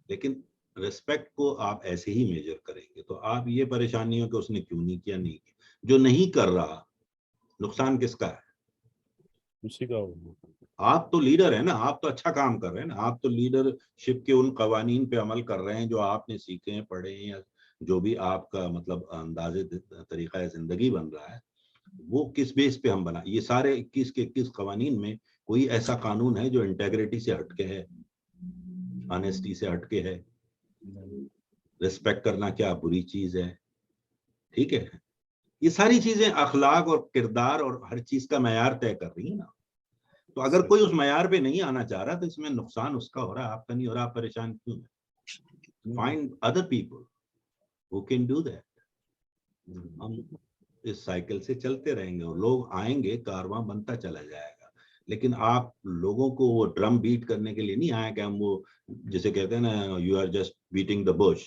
لیکن ریسپیکٹ کو آپ ایسے ہی میجر کریں گے تو آپ یہ پریشانی ہو کہ اس نے کیوں نہیں کیا, نہیں کیا. جو نہیں کر رہا نقصان کس کا ہے؟ اسی کا ہوگا. آپ تو لیڈر ہیں نا, آپ تو اچھا کام کر رہے ہیں نا, آپ تو لیڈرشپ کے ان قوانین پہ عمل کر رہے ہیں جو آپ نے سیکھے ہیں, پڑھے ہیں, یا جو بھی آپ کا مطلب انداز طریقہ زندگی بن رہا ہے. وہ کس بیس پہ ہم بنا, یہ سارے 21 کے 21 قوانین میں کوئی ایسا قانون ہے جو انٹیگریٹی سے ہٹ کے ہے, آنیسٹی سے ہٹ کے ہے؟ ریسپیکٹ کرنا کیا بری چیز ہے؟ ٹھیک ہے, یہ ساری چیزیں اخلاق اور کردار اور ہر چیز کا معیار طے کر رہی ہیں نا. تو اگر کوئی اس معیار پہ نہیں آنا چاہ رہا تو اس میں نقصان اس کا ہو رہا ہے, آپ کا نہیں ہو رہا. آپ پریشان کیوں ہیں؟ Find other people who can do that. ہم اس سائیکل سے چلتے رہیں گے اور لوگ آئیں گے, کارواں بنتا چلا جائے گا. لیکن آپ لوگوں کو وہ ڈرم بیٹ کرنے کے لیے نہیں آئے کہ ہم وہ جسے کہتے ہیں نا, you are just beating the bush.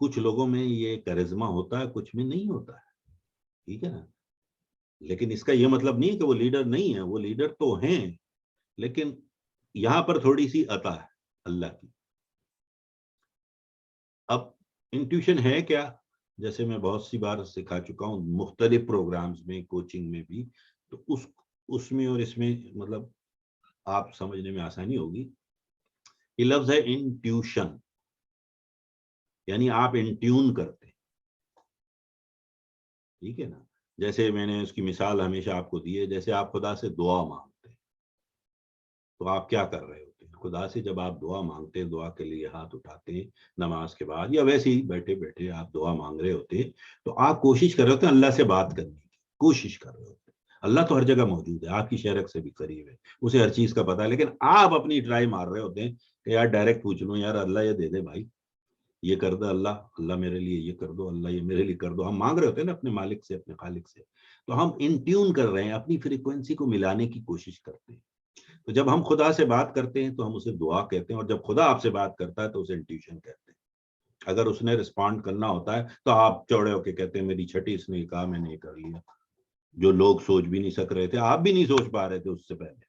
کچھ لوگوں میں یہ کرزما ہوتا ہے, کچھ میں نہیں ہوتا ہے, ٹھیک ہے نا. لیکن اس کا یہ مطلب نہیں کہ وہ لیڈر نہیں ہے, وہ لیڈر تو ہیں, لیکن یہاں پر تھوڑی سی عطا ہے اللہ کی. اب انٹیوشن ہے کیا؟ جیسے میں بہت سی بار سکھا چکا ہوں مختلف پروگرامز میں, کوچنگ میں بھی, تو اس میں اور اس میں مطلب آپ سمجھنے میں آسانی ہوگی. یہ لفظ ہے انٹیوشن, یعنی آپ انٹیون کرتے ہیں, ٹھیک ہے نا. جیسے میں نے اس کی مثال ہمیشہ آپ کو دی ہے, جیسے آپ خدا سے دعا مانگتے ہیں تو آپ کیا کر رہے ہوتے ہیں؟ خدا سے جب آپ دعا مانگتے ہیں, دعا کے لیے ہاتھ اٹھاتے ہیں نماز کے بعد یا ویسے ہی بیٹھے بیٹھے آپ دعا مانگ رہے ہوتے ہیں, تو آپ کوشش کر رہے ہوتے ہیں اللہ سے بات کرنے کی, کوشش کر رہے ہوتے ہیں. اللہ تو ہر جگہ موجود ہے, آپ کی شہرک سے بھی قریب ہے, اسے ہر چیز کا پتہ ہے, لیکن آپ اپنی ٹرائی مار رہے ہوتے ہیں کہ یار ڈائریکٹ پوچھ لوں, یار اللہ یہ دے دے بھائی, یہ کر دو اللہ, اللہ میرے لیے یہ کر دو, اللہ یہ میرے لیے کر دو. ہم مانگ رہے ہوتے ہیں نا اپنے مالک سے, اپنے خالق سے, تو ہم انٹیون کر رہے ہیں, اپنی فریکوینسی کو ملانے کی کوشش کرتے ہیں. تو جب ہم خدا سے بات کرتے ہیں تو ہم اسے دعا کہتے ہیں, اور جب خدا آپ سے بات کرتا ہے تو اسے انٹیوشن کہتے ہیں. اگر اس نے رسپونڈ کرنا ہوتا ہے تو آپ چوڑے ہو کے کہتے ہیں میری چھٹی اس نے کہا, میں نے کر لیا. جو لوگ سوچ بھی نہیں سک رہے تھے, آپ بھی نہیں سوچ پا رہے تھے اس سے پہلے.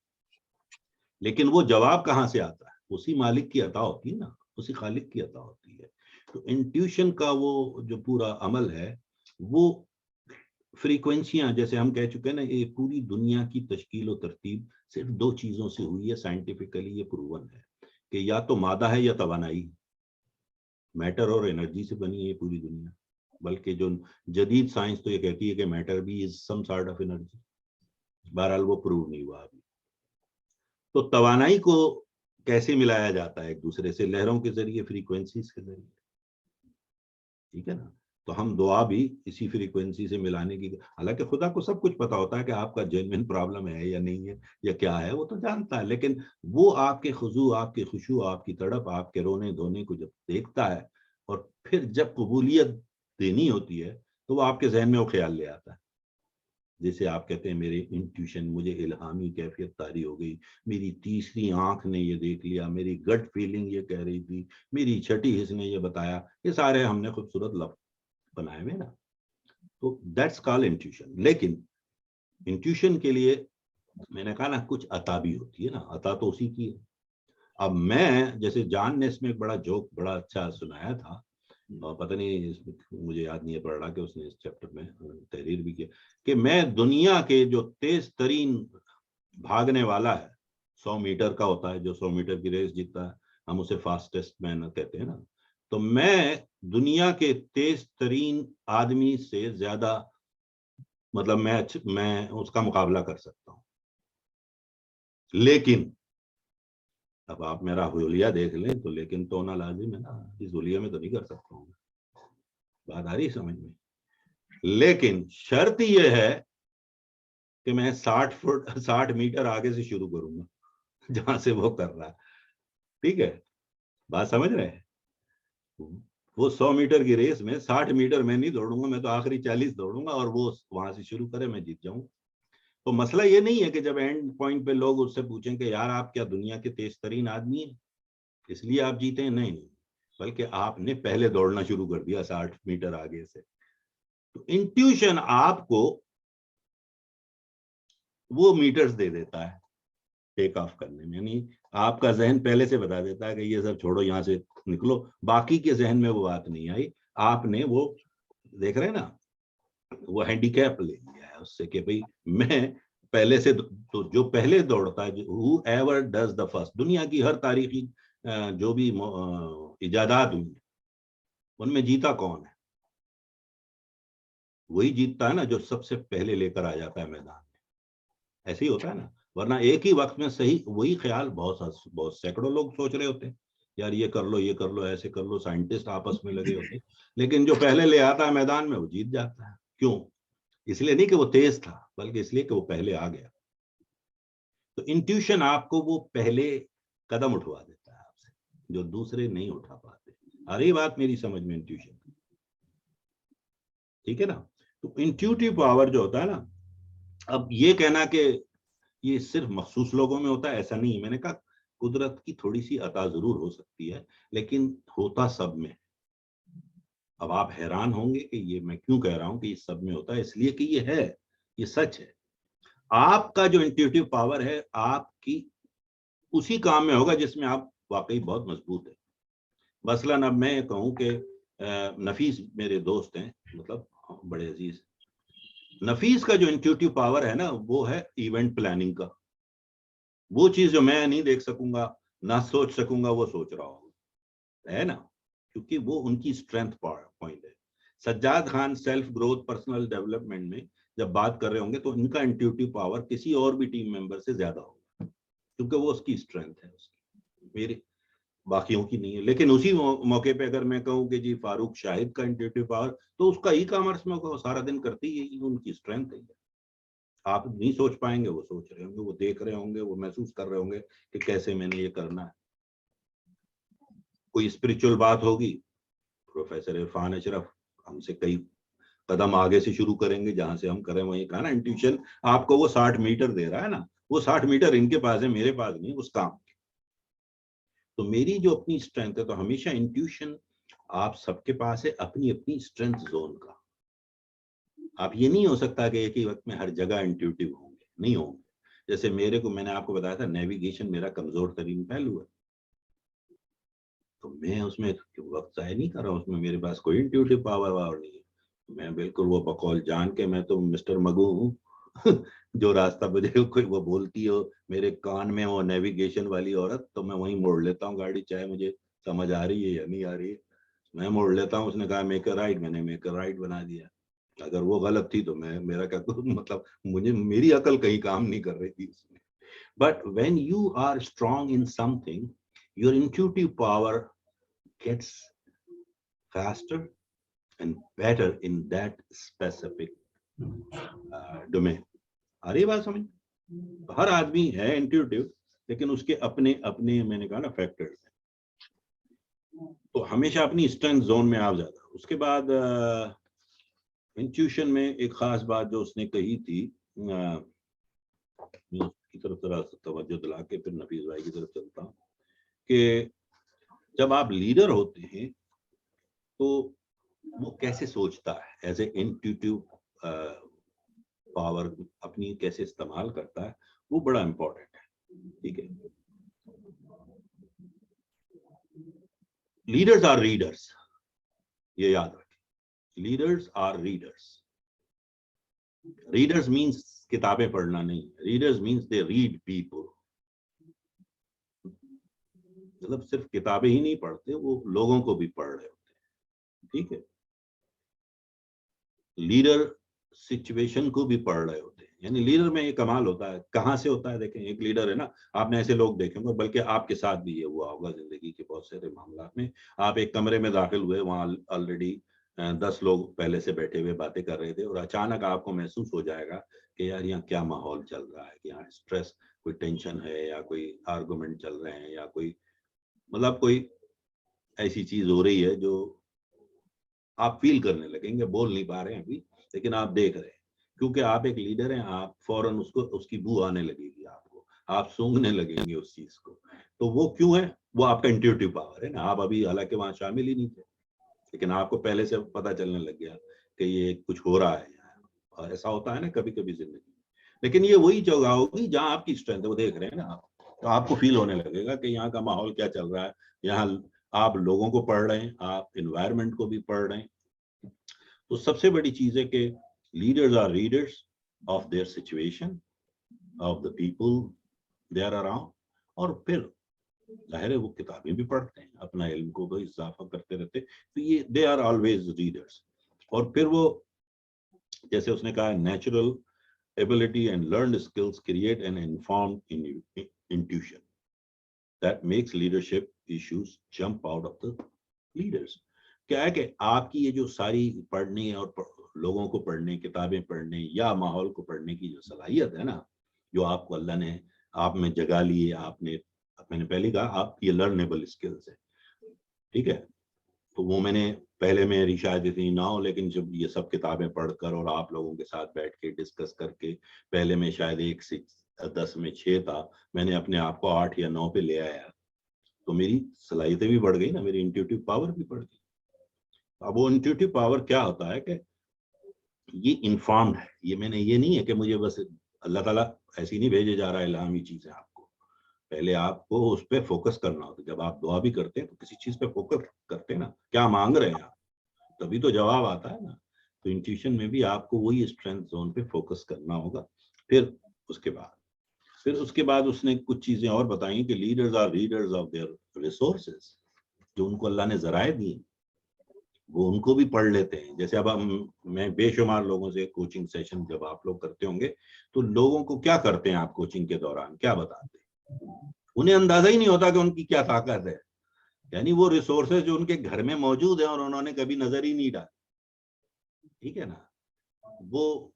لیکن وہ جواب کہاں سے آتا ہے؟ اسی مالک کی عطا ہوتی ہے نا, اسی خالق کی عطا ہوتی ہے. تو انٹیوشن کا وہ جو پورا عمل ہے, وہ فریکوینسیاں, جیسے ہم کہہ چکے ہیں نا, یہ پوری دنیا کی تشکیل و ترتیب صرف 2 چیزوں سے ہوئی ہے. سائنٹیفکلی یہ پروون ہے کہ یا تو مادہ ہے یا توانائی, میٹر اور انرجی سے بنی ہے پوری دنیا. بلکہ جو جدید سائنس تو یہ کہتی ہے کہ میٹر بھی از سم سارٹ آف انرجی. بہرحال وہ پروو نہیں ہوا ابھی. تو توانائی کو کیسے ملایا جاتا ہے ایک دوسرے سے؟ لہروں کے ذریعے, فریکوینسیز کے ذریعے, ٹھیک ہے نا. تو ہم دعا بھی اسی فریکوینسی سے ملانے کی, حالانکہ خدا کو سب کچھ پتا ہوتا ہے کہ آپ کا جینوین پرابلم ہے یا نہیں ہے یا کیا ہے, وہ تو جانتا ہے. لیکن وہ آپ کے خضوع, آپ کے خشوع, آپ کی تڑپ, آپ کے رونے دھونے کو جب دیکھتا ہے, اور پھر جب قبولیت دینی ہوتی ہے تو وہ آپ کے ذہن میں وہ خیال لے آتا ہے. جیسے آپ کہتے ہیں میرے انٹیوشن, مجھے الہامی کیفیت طاری ہو گئی, میری تیسری آنکھ نے یہ دیکھ لیا, میری گٹ فیلنگ یہ کہہ رہی تھی, میری چھٹی حص نے یہ بتایا. یہ سارے ہم نے خوبصورت لفظ بنائے ہوئے نا. تو دیٹس کال انٹیوشن. لیکن انٹیوشن کے لیے میں نے کہا نا کچھ عطا بھی ہوتی ہے نا, عطا تو اسی کی ہے. اب میں, جیسے جان نے اس میں ایک بڑا جوک بڑا اچھا سنایا تھا, اور پتہ نہیں مجھے یاد نہیں پڑ رہا کہ اس نے اس چیپٹر میں تحریر بھی کیا, کہ میں دنیا کے جو تیز ترین بھاگنے والا ہے, 100 میٹر کا ہوتا ہے, جو 100 میٹر کی ریس جیتتا ہے, ہم اسے فاسٹسٹ مین کہتے ہیں نا. تو میں دنیا کے تیز ترین آدمی سے زیادہ, مطلب میں اس کا مقابلہ کر سکتا ہوں. لیکن اب آپ میرا حلیہ دیکھ لیں تو لیکن تو ہونا لازم ہے نا, اس حلیہ میں تو نہیں کر سکتا ہوں. بات آ رہی سمجھ میں؟ لیکن شرط یہ ہے کہ میں 60 میٹر آگے سے شروع کروں گا جہاں سے وہ کر رہا ہے. ٹھیک ہے, بات سمجھ رہے ہیں؟ وہ 100 میٹر کی ریس میں 60 میٹر میں نہیں دوڑوں گا, میں تو آخری 40 دوڑوں گا, اور وہ وہاں سے شروع کرے, میں جیت جاؤں. تو مسئلہ یہ نہیں ہے کہ جب اینڈ پوائنٹ پہ لوگ اس سے پوچھیں کہ یار آپ کیا دنیا کے تیز ترین آدمی ہیں اس لیے آپ جیتے ہیں, نہیں, بلکہ آپ نے پہلے دوڑنا شروع کر دیا 60 میٹر آگے سے. تو انٹیوشن آپ کو وہ میٹرز دے دیتا ہے ٹیک آف کرنے میں, یعنی آپ کا ذہن پہلے سے بتا دیتا ہے کہ یہ سب چھوڑو, یہاں سے نکلو. باقی کے ذہن میں وہ بات نہیں آئی. آپ نے وہ دیکھ رہے ہیں نا, وہ ہینڈی کیپ لے لیا ہے اس سے کہ بھئی میں پہلے سے, تو جو پہلے دوڑتا ہے, who ever does the first, دنیا کی ہر تاریخی جو بھی ایجادات ہوئی ان میں جیتا کون ہے؟ وہی جیتتا ہے نا جو سب سے پہلے لے کر آ جاتا ہے میدان میں. ایسے ہی ہوتا ہے نا, ورنہ ایک ہی وقت میں صحیح وہی خیال بہت سینکڑوں لوگ سوچ رہے ہوتے ہیں, یار یہ کر لو, یہ کر لو, ایسے کر لو, سائنٹسٹ آپس میں لگے ہوتے ہیں, لیکن جو پہلے لے آتا ہے میدان میں وہ جیت جاتا ہے. کیوں؟ اس لیے نہیں کہ وہ تیز تھا, بلکہ اس لیے کہ وہ پہلے آ گیا. تو انٹیوشن آپ کو وہ پہلے قدم اٹھوا دیتا ہے آپ سے, جو دوسرے نہیں اٹھا پاتے. آ رہی بات میری سمجھ میں انٹیوشن؟ ٹھیک ہے نا. تو انٹیوٹیو پاور جو ہوتا ہے نا, اب یہ کہنا کہ یہ صرف مخصوص لوگوں میں ہوتا ہے, ایسا نہیں. میں نے کہا قدرت کی تھوڑی سی عطا ضرور ہو سکتی ہے, لیکن ہوتا سب میں. اب آپ حیران ہوں گے کہ یہ میں کیوں کہہ رہا ہوں کہ یہ سب میں ہوتا ہے، اس لیے کہ یہ ہے، یہ سچ ہے. آپ کا جو انٹیوٹیو پاور ہے آپ کی اسی کام میں ہوگا جس میں آپ واقعی بہت مضبوط ہیں. مثلاً اب میں کہوں کہ نفیس میرے دوست ہیں، مطلب بڑے عزیز. نفیس کا جو انٹیوٹیو پاور ہے نا وہ ہے ایونٹ پلاننگ کا. وہ چیز جو میں نہیں دیکھ سکوں گا، نہ سوچ سکوں گا، وہ سوچ رہا ہوگا، ہے نا، کیونکہ وہ ان کی اسٹرینتھ پوائنٹ ہے. Sajjad Khan self growth personal development میں جب بات کر رہے ہوں گے تو ان کا انٹیوٹیو پاور کسی اور بھی ٹیم ممبر سے زیادہ ہوگا، کیونکہ وہ اس کی اسٹرینتھ ہے، اس کی، میرے باقیوں کی نہیں ہے. لیکن اسی موقع پہ اگر میں کہوں کہ جی فاروق شاہد کا انٹیوٹیو پاور، تو اس کا ای کامرس میں سارا دن کرتی ہے، ان کی اسٹرینتھ ہے. آپ نہیں سوچ پائیں گے، وہ سوچ رہے ہوں گے، وہ دیکھ رہے ہوں گے، وہ محسوس کر رہے ہوں گے کہ کیسے میں نے یہ کرنا ہے. کوئی اسپرچل بات ہوگی، پروفیسر عرفان اشرف ہم سے کئی قدم آگے سے شروع کریں گے، جہاں سے ہم کریں وہیں کہا نا انٹیوشن آپ کو وہ 60 میٹر دے رہا ہے نا، وہ 60 میٹر ان کے پاس ہے، میرے پاس نہیں اس کام کے. تو میری جو اپنی اسٹرینتھ ہے، تو ہمیشہ انٹیوشن آپ سب کے پاس ہے اپنی اپنی اسٹرینتھ زون کا. آپ یہ نہیں ہو سکتا کہ ایک ہی وقت میں ہر جگہ انٹیوٹیو ہوں گے، نہیں ہوں گے. جیسے میرے کو، میں نے آپ کو بتایا تھا نیویگیشن میرا کمزور ترین پہلو ہے، تو میں اس میں وقت ضائع نہیں کر رہا ہوں، اس میں میرے پاس کوئی انٹیوٹیو پاور نہیں ہے. میں بالکل وہ بقول جان کے میں تو مسٹر مگو ہوں جو راستہ مجھے کوئی وہ بولتی ہو میرے کان میں وہ نیویگیشن والی عورت، تو میں وہیں موڑ لیتا ہوں گاڑی، چاہے مجھے سمجھ آ رہی ہے یا نہیں آ رہی ہے، میں موڑ لیتا ہوں. اس نے کہا میک اے رائٹ، میں نے میک اے رائٹ بنا دیا. اگر وہ غلط تھی تو میرا کیا مطلب، مجھے میری عقل کہیں کام نہیں کر رہی تھی اس میں. But when you are strong in something, your intuitive power gets faster and better in that specific domain. آ رہی بات سمجھ؟ ہر آدمی ہے انٹیوٹیو، لیکن اس کے اپنے اپنے میں نے کہا نا فیکٹرز ہیں. تو ہمیشہ اپنی اسٹرینتھ زون میں آپ جاتا. اس کے بعد انٹیوشن میں ایک خاص بات جو اس نے کہی تھی، اس کی طرف ذرا توجہ دلا کے پھر نفیس بھائی کی طرف چلتا ہوں، کہ جب آپ لیڈر ہوتے ہیں تو وہ کیسے سوچتا ہے، ایز اے انٹیوٹیو پاور اپنی کیسے استعمال کرتا ہے، وہ بڑا امپورٹنٹ ہے. ٹھیک ہے، لیڈرز آر ریڈرز، یہ یاد رکھیں، leaders are readers. Readers means کتابیں پڑھنا نہیں، readers means they read people. مطلب صرف کتابیں ہی نہیں پڑھتے، وہ لوگوں کو بھی پڑھ رہے ہوتے ہیں. ٹھیک ہے، لیڈر سچویشن کو بھی پڑھ رہے ہوتے ہیں. یعنی لیڈر میں یہ کمال ہوتا ہے، کہاں سے ہوتا ہے؟ دیکھیں ایک لیڈر ہے نا، آپ نے ایسے لوگ دیکھیں گے، بلکہ آپ کے ساتھ بھی یہ ہوا ہوگا زندگی کے بہت سارے معاملات میں. آپ ایک کمرے میں داخل ہوئے، وہاں آلریڈی 10 لوگ پہلے سے بیٹھے ہوئے باتیں کر رہے تھے، اور اچانک آپ کو محسوس ہو جائے گا کہ یار یہاں کیا ماحول چل رہا ہے، کہ یہاں اسٹریس، کوئی ٹینشن ہے، یا کوئی آرگومنٹ چل رہے ہیں، یا کوئی مطلب کوئی ایسی چیز ہو رہی ہے جو آپ فیل کرنے لگیں گے. بول نہیں پا رہے ہیں ابھی، لیکن آپ دیکھ رہے ہیں، کیونکہ آپ ایک لیڈر ہیں، آپ فوراً اس کی بو آنے لگے گی، آپ سونگنے لگیں گے اس چیز کو. تو وہ کیوں ہے؟ وہ آپ کا انٹیوٹیو پاور ہے نا. آپ ابھی حالانکہ وہاں شامل ہی نہیں تھے، لیکن آپ کو پہلے سے پتہ چلنے لگ گیا کہ یہ کچھ ہو رہا ہے. اور ایسا ہوتا ہے نا کبھی کبھی زندگی میں. لیکن یہ وہی جگہ ہوگی جہاں آپ کی اسٹرینتھ ہے، وہ دیکھ رہے ہیں نا آپ، تو آپ کو فیل ہونے لگے گا کہ یہاں کا ماحول کیا چل رہا ہے. یہاں آپ لوگوں کو پڑھ رہے ہیں، آپ انوائرمنٹ کو بھی پڑھ رہے ہیں. تو سب سے بڑی چیز ہے کہ leaders are readers of their situation, of the people they are around. اور پھر ظاہر ہے وہ کتابیں بھی پڑھتے ہیں، اپنا علم کو بھی اضافہ کرتے رہتے. تو یہ دے آر آلویز ریڈرز. اور پھر وہ جیسے اس نے کہا natural ability and learned skills create an informed intuition that makes leadership issues jump out of the leaders. کیا ہے کہ آپ کی یہ جو ساری پڑھنے اور لوگوں کو پڑھنے، کتابیں پڑھنے یا ماحول کو پڑھنے کی جو صلاحیت ہے نا، جو آپ کو اللہ نے آپ میں جگہ لی ہے، میں نے پہلے کہا آپ یہ لرنیبل اسکلز ہے. ٹھیک ہے، تو وہ میں نے پہلے میری شاید اتنی نہ ہو، لیکن جب یہ سب کتابیں پڑھ کر اور آپ لوگوں کے ساتھ بیٹھ کے ڈسکس کر کے، پہلے میں شاید 1 سے 10 میں 6 تھا، میں نے اپنے آپ کو 8 یا 9 پہ لے آیا، تو میری صلاحیتیں بھی بڑھ گئی نا، میری انٹیوٹیو پاور بھی بڑھ گئی. اب وہ انٹیوٹیو پاور کیا ہوتا ہے کہ یہ انفارمڈ ہے, یہ میں نے یہ نہیں ہے کہ مجھے بس اللہ تعالیٰ ایسی نہیں بھیجے جا رہا ہے الہامی چیز ہے آپ کو, پہلے آپ کو اس پہ فوکس کرنا ہوتا ہے. جب آپ دعا بھی کرتے ہیں تو کسی چیز پہ فوکس کرتے ہیں نا, کیا مانگ رہے ہیں آپ, تبھی تو جواب آتا ہے نا. تو انٹیوشن میں بھی آپ کو وہی اسٹرینتھ زون پہ فوکس کرنا ہوگا. پھر اس کے بعد اس نے کچھ چیزیں اور بتائیں کہ leaders are readers of their resources, جو ان کو اللہ نے ذرائع دی وہ ان کو بھی پڑھ لیتے ہیں. جیسے اب میں بے شمار لوگوں سے کوچنگ سیشن جب آپ لوگ کرتے ہوں گے تو لوگوں کو کیا کرتے ہیں آپ کوچنگ کے دوران, کیا بتاتے ہیں, انہیں اندازہ ہی نہیں ہوتا کہ ان کی کیا طاقت ہے. یعنی وہ ریسورسز جو ان کے گھر میں موجود ہیں اور انہوں نے کبھی نظر ہی نہیں ڈالی, ٹھیک ہے نا, وہ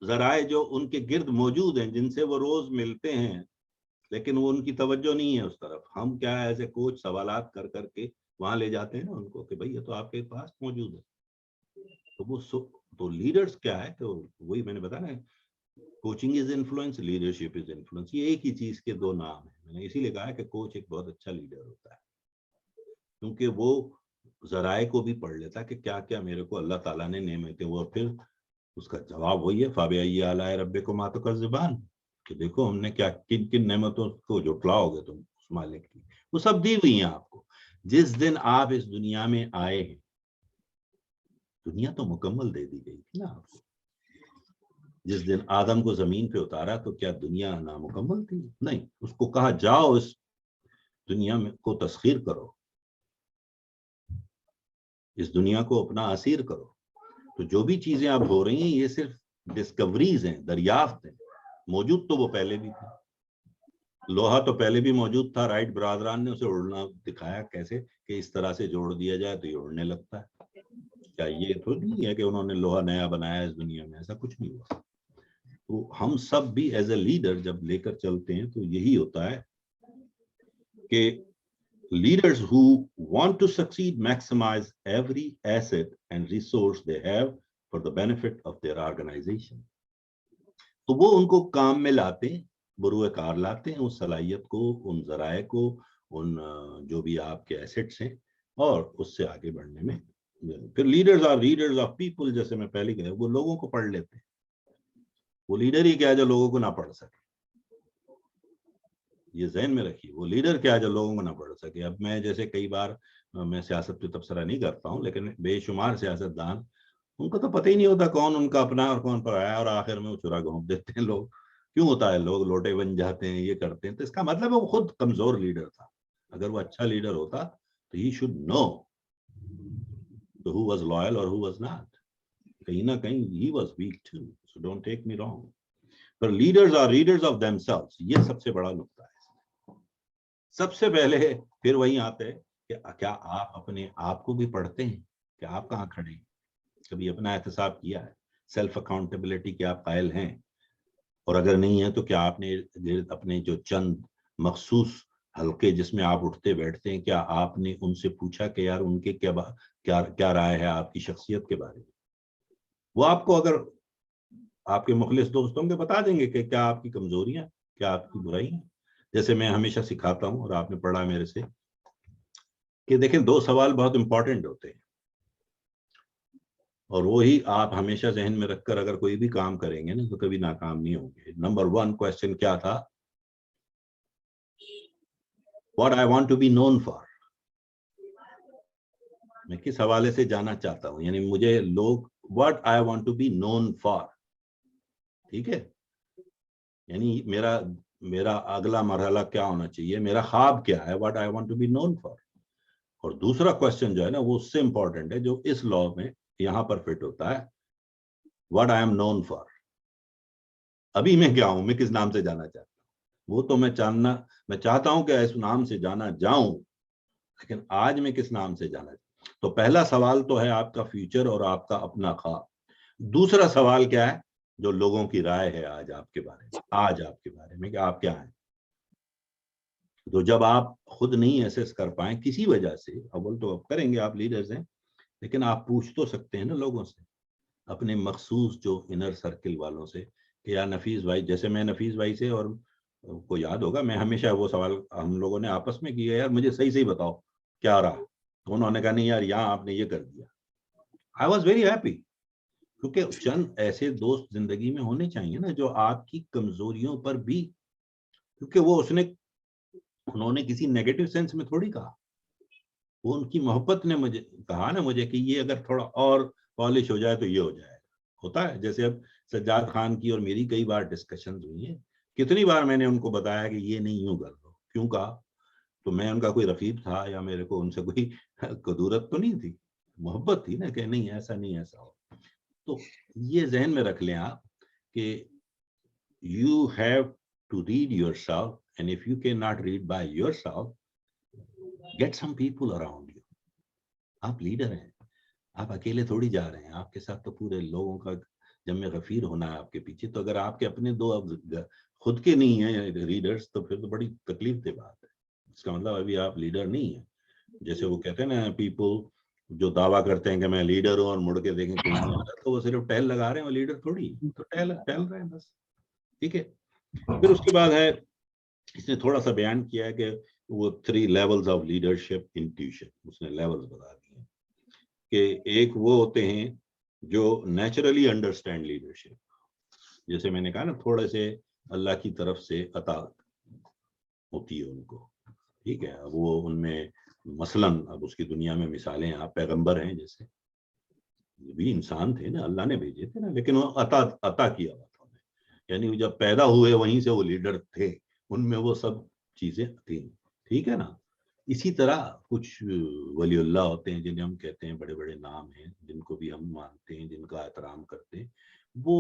ذرائع جو ان کے گرد موجود ہیں جن سے وہ روز ملتے ہیں لیکن وہ ان کی توجہ نہیں ہے اس طرف. ہم کیا ایسے کوچ سوالات کر کر کے وہاں لے جاتے ہیں نا ان کو کہ بھئی یہ تو آپ کے پاس موجود ہے. تو وہ تو لیڈرز کیا ہے کہ وہی میں نے بتایا نا, coaching is influence, leadership is influence. یہ ایک ہی چیز کے دو نام ہیں. میں نے اسی لیے کہا کہ کوچ ایک بہت اچھا لیڈر ہوتا ہے کیونکہ وہ ذرائع کو بھی پڑھ لیتا ہے کہ کیا کیا میرے کو اللہ تعالیٰ نے نعمتیں, وہ پھر اس کا جواب وہی ہے فَبِأَيِّ آلَاءِ رَبِّكُمَا تُكَذِّبَانِ, کہ دیکھو ہم نے کیا کن کن نعمتوں کو جھٹلاؤ گے تم اس مالک کی, وہ سب دی ہوئی ہیں آپ کو. جس دن آپ اس دنیا میں آئے ہیں, دنیا تو مکمل دے دی گئی تھی نا آپ کو. جس دن آدم کو زمین پہ اتارا تو کیا دنیا نامکمل تھی؟ نہیں, اس کو کہا جاؤ اس دنیا میں کو تسخیر کرو, اس دنیا کو اپنا اسیر کرو. تو جو بھی چیزیں اب ہو رہی ہیں یہ صرف ڈسکوریز ہیں, دریافت ہیں. موجود تو وہ پہلے بھی تھی. لوہا تو پہلے بھی موجود تھا, رائٹ برادران نے اسے اڑنا دکھایا کیسے کہ اس طرح سے جوڑ دیا جائے تو یہ اڑنے لگتا ہے. کیا یہ تو نہیں ہے کہ انہوں نے لوہا نیا بنایا اس دنیا میں, ایسا کچھ نہیں ہوا. تو ہم سب بھی ایز اے لیڈر جب لے کر چلتے ہیں تو یہی ہوتا ہے کہ leaders who want to succeed maximize every asset and resource they have for the benefit of their organization. تو وہ ان کو کام میں لاتے ہیں, بروئے کار لاتے ہیں اس صلاحیت کو, ان ذرائع کو, ان جو بھی آپ کے ایسٹس ہیں, اور اس سے آگے بڑھنے میں. پھر leaders are readers of people, جیسے میں پہلے کہا, وہ لوگوں کو پڑھ لیتے ہیں. وہ لیڈر ہی کیا جو لوگوں کو نہ پڑھ سکے, یہ ذہن میں رکھیے. وہ لیڈر کیا جو لوگوں کو نہ پڑھ سکے. اب میں جیسے کئی بار میں سیاست پہ تبصرہ نہیں کرتا ہوں, لیکن بے شمار سیاست دان ان کو تو پتہ ہی نہیں ہوتا کون ان کا اپنا اور کون پرایا, اور آخر میں وہ چرا گھونپ دیتے ہیں لوگ. کیوں ہوتا ہے؟ لوگ لوٹے بن جاتے ہیں, یہ کرتے ہیں. تو اس کا مطلب وہ خود کمزور لیڈر تھا. اگر وہ اچھا لیڈر ہوتا تو ہی should know who was loyal or who was not. کہیں نہ کہیں he was weak too, so don't take me wrong. But leaders are readers of themselves. یہ سب سے بڑا نقطہ ہے. سب سے پہلے پھر وہی آتے ہیں کہ کیا آپ اپنے آپ کو بھی پڑھتے ہیں کہ آپ کہاں کھڑے ہیں, کبھی اپنا احتساب کیا ہے, سیلف اکاؤنٹیبلٹی کے آپ قائل ہیں, اور اگر نہیں ہے تو کیا آپ نے اپنے جو چند مخصوص حلقے جس میں آپ اٹھتے بیٹھتے ہیں, کیا آپ نے ان سے پوچھا کہ یار ان کے کیا رائے ہے آپ کی شخصیت کے بارے میں؟ وہ آپ کو اگر آپ کے مخلص دوستوں کے بتا دیں گے کہ کیا آپ کی کمزوریاں, کیا آپ کی برائیاں. جیسے میں ہمیشہ سکھاتا ہوں, اور آپ نے پڑھا میرے سے, کہ دیکھیں 2 سوال بہت امپورٹنٹ ہوتے ہیں, اور وہی آپ ہمیشہ ذہن میں رکھ کر اگر کوئی بھی کام کریں گے نا تو کبھی ناکام نہیں ہوں گے. نمبر 1 کوشچن کیا تھا؟ What I want to be known for. میں کس حوالے سے جانا چاہتا ہوں, یعنی مجھے لوگ What I want to be known for. ٹھیک ہے, یعنی میرا اگلا مرحلہ کیا ہونا چاہیے, میرا خواب کیا ہے, What I want to be known for. اور دوسرا کوشچن جو ہے نا وہ اس سے امپورٹنٹ ہے, جو اس لا میں یہاں پر فٹ ہوتا ہے, What I am known for. ابھی میں کیا ہوں, میں کس نام سے جانا چاہتا ہوں, وہ تو میں چاہتا ہوں کہ اس نام سے جانا جاؤں, لیکن آج میں کس نام سے جانا چاہتا ہوں. تو پہلا سوال تو ہے آپ کا فیوچر اور آپ کا اپنا خواب. دوسرا سوال کیا ہے؟ جو لوگوں کی رائے ہے آج آپ کے بارے میں کہ آپ کیا ہیں. تو جب آپ خود نہیں ایسیس کر پائیں کسی وجہ سے, اول تو اب کریں گے, آپ لیڈرز ہیں, لیکن آپ پوچھ تو سکتے ہیں نا لوگوں سے, اپنے مخصوص جو انر سرکل والوں سے, کہ یار نفیس بھائی, جیسے میں نفیس بھائی سے, اور کو یاد ہوگا میں ہمیشہ وہ سوال ہم لوگوں نے آپس میں کیا, یار مجھے صحیح بتاؤ کیا رہا, تو انہوں نے کہا نہیں یار یہاں آپ نے یہ کر دیا, I was very happy, کیونکہ چند ایسے دوست زندگی میں ہونے چاہیے نا جو آپ کی کمزوریوں پر بھی, کیونکہ وہ انہوں نے کسی نیگیٹو سینس میں تھوڑی کہا, وہ ان کی محبت نے مجھے کہا نا مجھے کہ یہ اگر تھوڑا اور پالش ہو جائے تو یہ ہو جائے. ہوتا ہے جیسے اب سجاد خان کی اور میری کئی بار ڈسکشن ہوئی ہیں, کتنی بار میں نے ان کو بتایا کہ یہ نہیں یوں کر دو. کیوں کہا؟ تو میں ان کا کوئی رقیب تھا یا میرے کو ان سے کوئی قدورت تو نہیں تھی, محبت تھی نا کہ نہیں ایسا نہیں ایسا ہو. تو یہ ذہن میں رکھ لیں آپ کہ you have to read yourself, and if you can not read by yourself, get some people around you. آپ لیڈر ہیں, آپ اکیلے تھوڑی جا رہے ہیں, آپ کے ساتھ تو پورے لوگوں کا جمع غفیر ہونا ہے آپ کے پیچھے. تو اگر آپ کے اپنے دو اب خود کے نہیں ہیں لیڈرز تو پھر تو بڑی تکلیف دہ بات ہے. اس کا مطلب ابھی آپ لیڈر نہیں ہیں. جیسے وہ کہتے ہیں نا پیپل جو دعویٰ کرتے ہیں کہ میں لیڈر ہوں اور مڑ کے دیکھیں کوئی نہیں آتا, تو وہ صرف ٹہل لگا رہے ہیں, وہ لیڈر تھوڑی, تو ٹہل رہے ہیں بس. ٹھیک ہے. پھر اس کے بعد ہے اس نے تھوڑا سا بیان کیا ہے کہ وہ 3 levels of leadership intuition, اس نے لیولز بتا دیے ہیں کہ ایک وہ ہوتے ہیں جو نیچرلی انڈرسٹینڈ لیڈرشپ, جیسے میں نے کہا نا تھوڑے سے اللہ کی طرف سے عطا ہوتی ہے ان کو. ٹھیک ہے. وہ ان میں مثلاً اب اس کی دنیا میں مثالیں ہیں, آپ پیغمبر ہیں جیسے بھی انسان تھے نا, اللہ نے بھیجے تھے نا, لیکن وہ عطا کیا ہوا تھا, یعنی جب پیدا ہوئے وہیں سے وہ لیڈر تھے, ان میں وہ سب چیزیں تھیں. ٹھیک ہے نا. اسی طرح کچھ ولی اللہ ہوتے ہیں جنہیں ہم کہتے ہیں بڑے بڑے نام ہیں, جن کو بھی ہم مانتے ہیں, جن کا احترام کرتے ہیں. وہ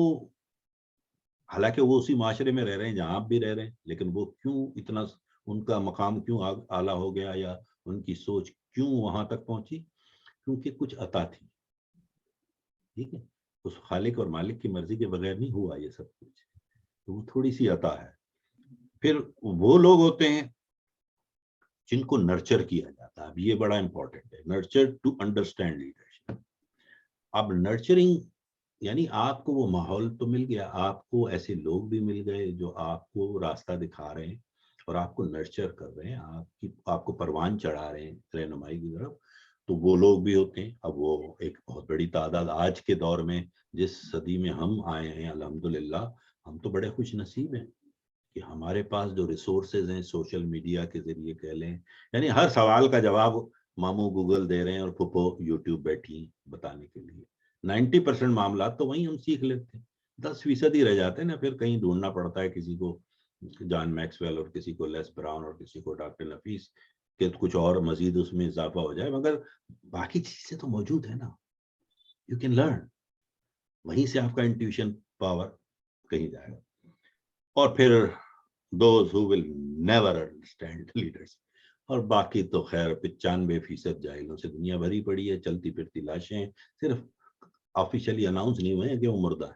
حالانکہ وہ اسی معاشرے میں رہ رہے ہیں جہاں آپ بھی رہ رہے ہیں, لیکن وہ کیوں اتنا ان کا مقام کیوں اعلیٰ ہو گیا یا ان کی سوچ کیوں وہاں تک پہنچی؟ کیونکہ کچھ عطا تھی. ٹھیک ہے. اس خالق اور مالک کی مرضی کے بغیر نہیں ہوا یہ سب کچھ, تو وہ تھوڑی سی عطا ہے. پھر وہ لوگ ہوتے ہیں جن کو نرچر کیا جاتا ہے. اب یہ بڑا امپورٹنٹ ہے, نرچر ٹو انڈرسٹینڈ لیڈرشپ. اب نرچرنگ یعنی آپ کو وہ ماحول تو مل گیا, آپ کو ایسے لوگ بھی مل گئے جو آپ کو راستہ دکھا رہے ہیں اور آپ کو نرچر کر رہے ہیں, آپ کو پروان چڑھا رہے ہیں رہنمائی کی طرف. تو وہ لوگ بھی ہوتے ہیں. اب وہ ایک بہت بڑی تعداد آج کے دور میں جس صدی میں ہم آئے ہیں, الحمدللہ ہم تو بڑے خوش نصیب ہیں کہ ہمارے پاس جو ریسورسز ہیں سوشل میڈیا کے ذریعے کہہ لیں, یعنی ہر سوال کا جواب ماموں گوگل دے رہے ہیں اور پھپھو یوٹیوب بیٹھی بتانے کے لیے. 90% معاملات تو وہیں ہم سیکھ لیتے ہیں, 10% ہی رہ جاتے ہیں نا, پھر کہیں ڈھونڈنا پڑتا ہے کسی کو جان میکسویل اور کسی کو لیس براؤن اور کسی کو ڈاکٹر نفیس کہ کچھ اور مزید اس میں اضافہ ہو جائے, مگر باقی چیزیں تو موجود ہیں نا. یو کین لرن, وہیں سے آپ کا انٹیویشن پاور کہیں جائے گا. اور پھر those who will never understand leaders, اور باقی تو خیر 95% جاہلوں سے دنیا بھری پڑی ہے, چلتی پھرتی لاشیں, صرف آفیشلی اناؤنس نہیں ہوئے ہیں کہ وہ مردہ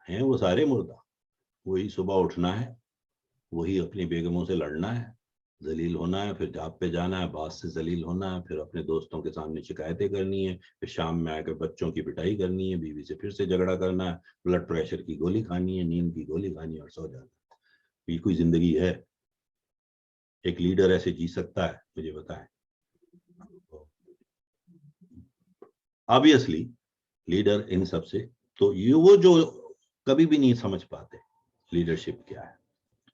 ہیں, وہ سارے مردہ. وہی صبح اٹھنا ہے, وہی اپنی بیگموں سے لڑنا ہے, ذلیل ہونا ہے, پھر جاب پہ جانا ہے, باس سے ذلیل ہونا ہے, پھر اپنے دوستوں کے سامنے شکایتیں کرنی ہے, پھر شام میں آ کر بچوں کی پٹائی کرنی ہے, بیوی سے پھر سے جھگڑا کرنا ہے, بلڈ پریشر کی گولی کھانی ہے, نیند کی گولی کھانی ہے اور سو جانا ہے. یہ کوئی زندگی ہے؟ ایک لیڈر ایسے جی سکتا ہے؟ مجھے بتائیں. آبویسلی لیڈر ان سب سے تو یہ وہ جو کبھی بھی نہیں سمجھ پاتے لیڈرشپ کیا ہے,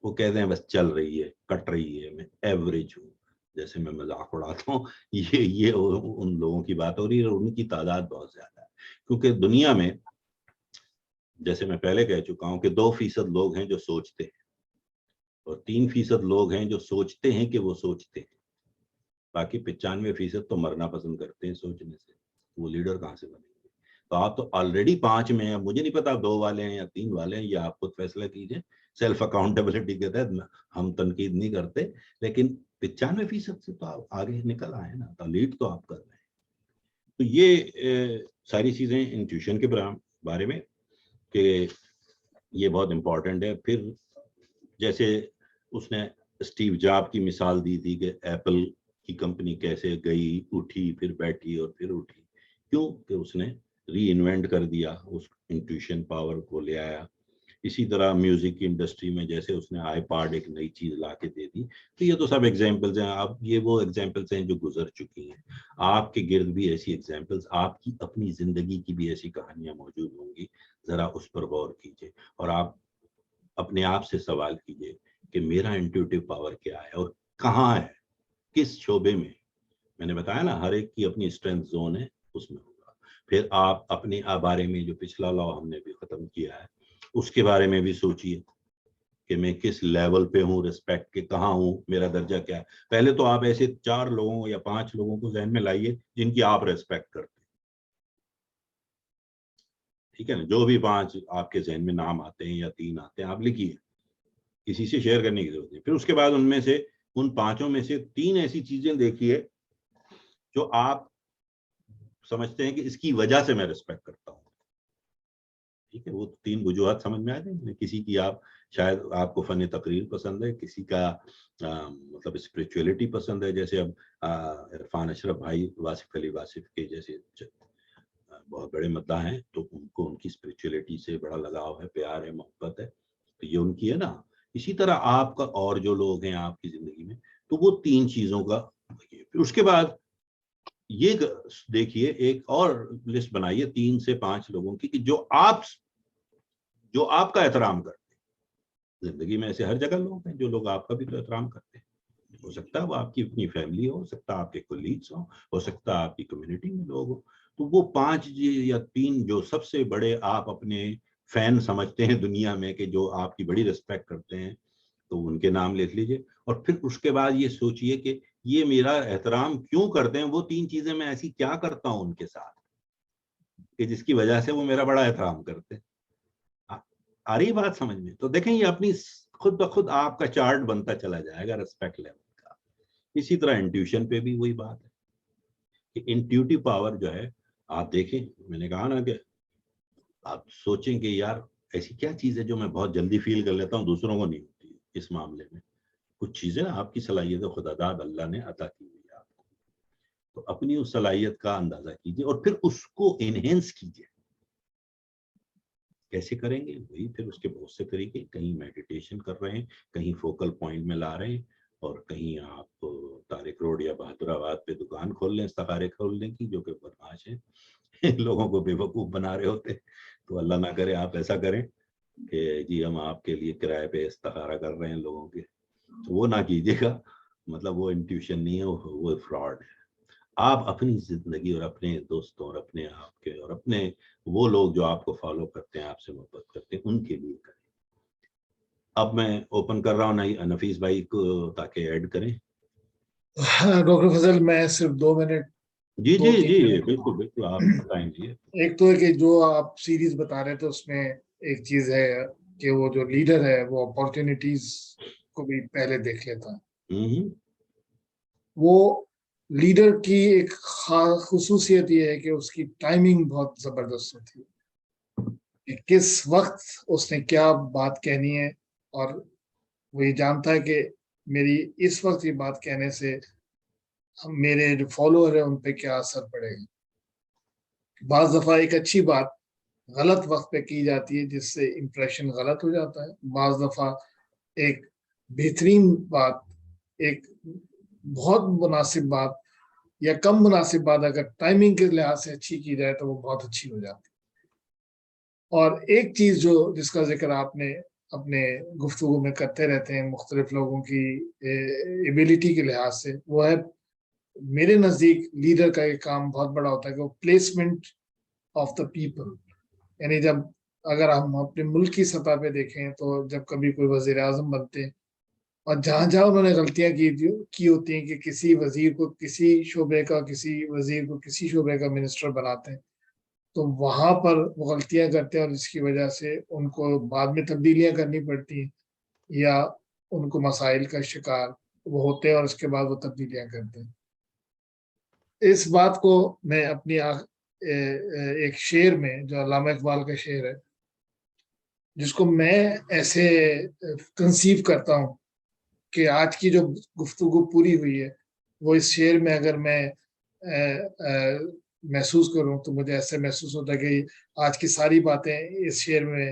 وہ کہتے ہیں بس چل رہی ہے, کٹ رہی ہے, میں ایوریج ہوں. جیسے میں مذاق اڑاتا ہوں, یہ ان لوگوں کی بات ہو رہی ہے, اور ان کی تعداد بہت زیادہ ہے. کیونکہ دنیا میں جیسے میں پہلے کہہ چکا ہوں کہ 2% لوگ ہیں جو سوچتے ہیں اور 3% لوگ ہیں جو سوچتے ہیں کہ وہ سوچتے ہیں. باقی 95% تو مرنا پسند کرتے ہیں سوچنے سے. وہ لیڈر کہاں سے بنے گے؟ تو آپ تو آلریڈی 5 میں ہیں, مجھے نہیں پتا 2 والے ہیں یا 3 والے ہیں, یا آپ خود فیصلہ کیجئے. سیلف اکاؤنٹیبلٹی کے تحت ہم تنقید نہیں کرتے, لیکن 95% سے تو آپ آگے نکل آئے نا, تو لیڈ تو آپ کر رہے ہیں. تو یہ ساری چیزیں انٹیوشن کے بارے میں کہ یہ بہت امپورٹنٹ ہے. پھر جیسے اس نے اسٹیو جاب کی مثال دی تھی کہ ایپل کی کمپنی کیسے گئی, اٹھی, پھر بیٹھی اور پھر اٹھی. کیوں کہ اس نے ری انوینٹ کر دیا, اس انٹیوشن پاور کو لے آیا. اسی طرح میوزک کی انڈسٹری میں جیسے اس نے آئی پاڈ ایک نئی چیز لا کے دے دی. تو یہ تو سب ایگزامپلز ہیں. اب یہ وہ ایگزامپلز ہیں جو گزر چکی ہیں. آپ کے گرد بھی ایسی ایگزامپلز، آپ کی اپنی زندگی کی بھی ایسی کہانیاں موجود ہوں گی. ذرا اس پر غور کیجیے اور آپ اپنے آپ سے سوال کیجیے کہ میرا انٹیوٹیو پاور کیا ہے اور کہاں ہے، کس شعبے میں. میں نے بتایا نا ہر ایک کی اپنی اسٹرینتھ زون ہے، اس میں ہوگا. پھر آپ اپنے بارے میں جو پچھلا لا ہم نے بھی ختم کیا ہے اس کے بارے میں بھی سوچیے کہ میں کس لیول پہ ہوں ریسپیکٹ کے، کہاں ہوں، میرا درجہ کیا ہے. پہلے تو آپ ایسے 4 لوگوں یا 5 لوگوں کو ذہن میں لائیے جن کی آپ ریسپیکٹ کرتے ہیں. ٹھیک ہے نا، جو بھی 5 آپ کے ذہن میں نام آتے ہیں یا 3 آتے ہیں آپ لکھیے، کسی سے شیئر کرنے کی ضرورت نہیں. پھر اس کے بعد ان میں سے ان 5 میں سے 3 ایسی چیزیں دیکھیے جو آپ سمجھتے ہیں کہ اس کی وجہ سے میں ریسپیکٹ کرتا ہوں. ٹھیک ہے، وہ 3 وجوہات سمجھ میں آ جائیں گے. کسی کی آپ شاید آپ کو فن تقریر پسند ہے، کسی کا مطلب اسپریچولیٹی پسند ہے، جیسے اب عرفان اشرف بھائی واصف علی واصف کے جیسے بہت بڑے مداح ہیں، تو ان کو ان کی اسپریچولیٹی سے بڑا لگاؤ ہے، پیار ہے، محبت ہے، تو یہ ان کی ہے نا. اسی طرح آپ کا اور جو لوگ ہیں آپ کی زندگی میں، تو وہ 3 چیزوں کا. پھر اس کے بعد یہ دیکھیے ایک اور لسٹ بنائیے 3 سے 5 لوگوں کی کہ جو آپ کا احترام کرتے ہیں. زندگی میں ایسے ہر جگہ لوگ ہیں جو لوگ آپ کا بھی تو احترام کرتے ہیں. ہو سکتا ہے وہ آپ کی اپنی فیملی ہو سکتا ہے آپ کے کولیگس ہو سکتا ہے آپ کی کمیونٹی میں لوگ ہو. تو وہ 5 یا 3 جو سب سے بڑے آپ اپنے فین سمجھتے ہیں دنیا میں کہ جو آپ کی بڑی ریسپیکٹ کرتے ہیں، تو ان کے نام لکھ لیجئے. اور پھر اس کے بعد یہ سوچئے کہ یہ میرا احترام کیوں کرتے ہیں، وہ 3 چیزیں میں ایسی کیا کرتا ہوں ان کے ساتھ کہ جس کی وجہ سے وہ میرا بڑا احترام کرتے ہیں. آ رہی بات سمجھ میں؟ تو دیکھیں یہ اپنی خود بخود آپ کا چارٹ بنتا چلا جائے گا ریسپیکٹ لیول کا. اسی طرح انٹیوشن پہ بھی وہی بات ہے کہ انٹیوٹیو پاور جو ہے، آپ دیکھیں، میں نے کہا نا کہ آپ سوچیں کہ یار ایسی کیا چیز ہے جو میں بہت جلدی فیل کر لیتا ہوں، دوسروں کو نہیں ہوتی. اس معاملے میں کچھ چیزیں آپ کی صلاحیت خدا داد اللہ نے عطا کی ہوئی ہے آپ کو، تو اپنی اس صلاحیت کا اندازہ کیجیے اور پھر اس کو انہینس کیجیے. کیسے کریں گے؟ وہی پھر اس کے بہت سے طریقے، کہیں میڈیٹیشن کر رہے ہیں، کہیں فوکل پوائنٹ میں لا رہے ہیں، اور کہیں آپ طارق روڈ یا بہادر آباد پہ دکان کھول لیں استخارے کھولنے کی، جو کہ بدماش ہیں، لوگوں کو بے وقوف بنا رہے ہوتے. تو اللہ نہ کرے آپ ایسا کریں کہ جی ہم آپ کے لیے کرائے پہ استخارہ کر رہے ہیں لوگوں کے، تو وہ نہ کیجیے گا. مطلب وہ انٹیوشن نہیں ہے، وہ فراڈ ہے. آپ اپنی زندگی اور اپنے دوستوں اور اپنے آپ کے اور اپنے وہ لوگ جو آپ کو فالو کرتے ہیں، آپ سے محبت کرتے ہیں، ان کے لیے کریں. اب میں اوپن کر رہا ہوں نفیس بھائی کو تاکہ ایڈ کریں. ڈاکٹر فضل میں صرف 2 منٹ. جی جی جی بالکل بالکل آپ بتائیں گے. ایک تو ہے کہ جو آپ سیریز بتا رہے تھے اس میں ایک چیز ہے کہ وہ جو لیڈر ہے وہ اپارچونیٹیز کو بھی پہلے دیکھ لیتا ہے. وہ لیڈر کی ایک خصوصیت یہ ہے کہ اس کی ٹائمنگ بہت زبردست ہوتی ہے کہ کس وقت اس نے کیا بات کہنی ہے، اور وہ یہ جانتا ہے کہ میری اس وقت یہ بات کہنے سے میرے جو فالوور ہیں ان پہ کیا اثر پڑے گا. بعض دفعہ ایک اچھی بات غلط وقت پہ کی جاتی ہے جس سے امپریشن غلط ہو جاتا ہے. بعض دفعہ ایک بہترین بات، ایک بہت مناسب بات یا کم مناسب بات اگر ٹائمنگ کے لحاظ سے اچھی کی جائے تو وہ بہت اچھی ہو جاتی ہے. اور ایک چیز جس کا ذکر آپ نے اپنے گفتگو میں کرتے رہتے ہیں مختلف لوگوں کی ایبیلٹی کے لحاظ سے، وہ ہے میرے نزدیک لیڈر کا ایک کام بہت بڑا ہوتا ہے کہ وہ پلیسمنٹ آف دا پیپل. یعنی جب اگر ہم اپنے ملک کی سطح پہ دیکھیں تو جب کبھی کوئی وزیر اعظم بنتے ہیں اور جہاں جہاں انہوں نے غلطیاں کی ہوتی ہیں کہ کسی وزیر کو کسی شعبے کا، کسی وزیر کو کسی شعبے کا منسٹر بناتے ہیں، تو وہاں پر وہ غلطیاں کرتے ہیں اور جس کی وجہ سے ان کو بعد میں تبدیلیاں کرنی پڑتی ہیں یا ان کو مسائل کا شکار وہ ہوتے ہیں اور اس کے بعد وہ تبدیلیاں کرتے ہیں. اس بات کو میں اپنی ایک شعر میں جو علامہ اقبال کا شعر ہے جس کو میں ایسے کنسیو کرتا ہوں کہ آج کی جو گفتگو پوری ہوئی ہے وہ اس شعر میں اگر میں محسوس کروں تو مجھے ایسے محسوس ہوتا ہے کہ آج کی ساری باتیں اس شعر میں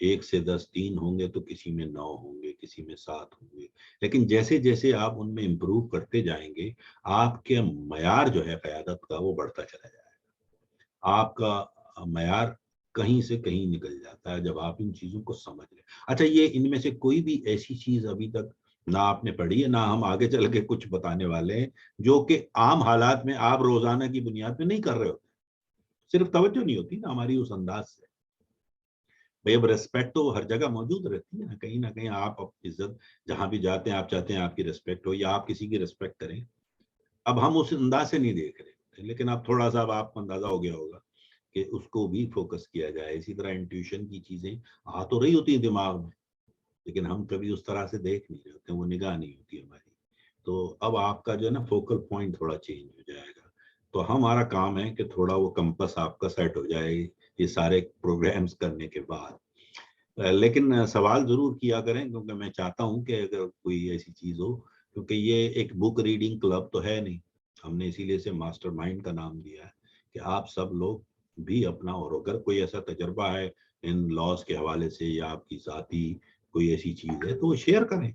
1 سے 10 3 ہوں گے تو کسی میں 9 ہوں گے, کسی میں 7 ہوں گے, لیکن جیسے جیسے آپ ان میں امپروو کرتے جائیں گے آپ کے معیار جو ہے قیادت کا وہ بڑھتا چلا جائے گا. آپ کا معیار کہیں سے کہیں نکل جاتا ہے جب آپ ان چیزوں کو سمجھ لیں. اچھا, یہ ان میں سے کوئی بھی ایسی چیز ابھی تک نہ آپ نے پڑھی ہے, نہ ہم آگے چل کے کچھ بتانے والے ہیں, جو کہ عام حالات میں آپ روزانہ کی بنیاد پہ نہیں کر رہے ہوتے, صرف توجہ نہیں ہوتی نا ہماری اس انداز سے. بھئی اب ریسپیکٹ تو ہر جگہ موجود رہتی ہے نا کہیں آپ عزت جہاں بھی جاتے ہیں آپ چاہتے ہیں آپ کی ریسپیکٹ ہو یا آپ کسی کی ریسپیکٹ کریں. اب ہم اس انداز سے نہیں دیکھ رہے, لیکن اب تھوڑا سا اب آپ کو اندازہ ہو گیا ہوگا کہ اس کو بھی فوکس کیا جائے. اسی طرح انٹیوشن کی چیزیں آ تو رہی ہوتی ہیں دماغ میں, لیکن ہم کبھی اس طرح سے دیکھ نہیں رہے ہوتے, وہ نگاہ نہیں ہوتی ہماری. تو اب آپ کا جو ہے نا فوکل پوائنٹ تھوڑا چینج ہو جائے گا. تو ہمارا کام ہے کہ تھوڑا وہ کمپس آپ کا سیٹ ہو جائے یہ سارے پروگرامز کرنے کے بعد. لیکن سوال ضرور کیا کریں, کیونکہ میں چاہتا ہوں کہ اگر کوئی ایسی چیز ہو, کیونکہ یہ ایک بک ریڈنگ کلب تو ہے نہیں, ہم نے اسی لیے سے ماسٹر مائنڈ کا نام دیا ہے کہ آپ سب لوگ بھی اپنا, اور اگر کوئی ایسا تجربہ ہے ان لاز کے حوالے سے یا آپ کی ذاتی کوئی ایسی چیز ہے تو وہ شیئر کریں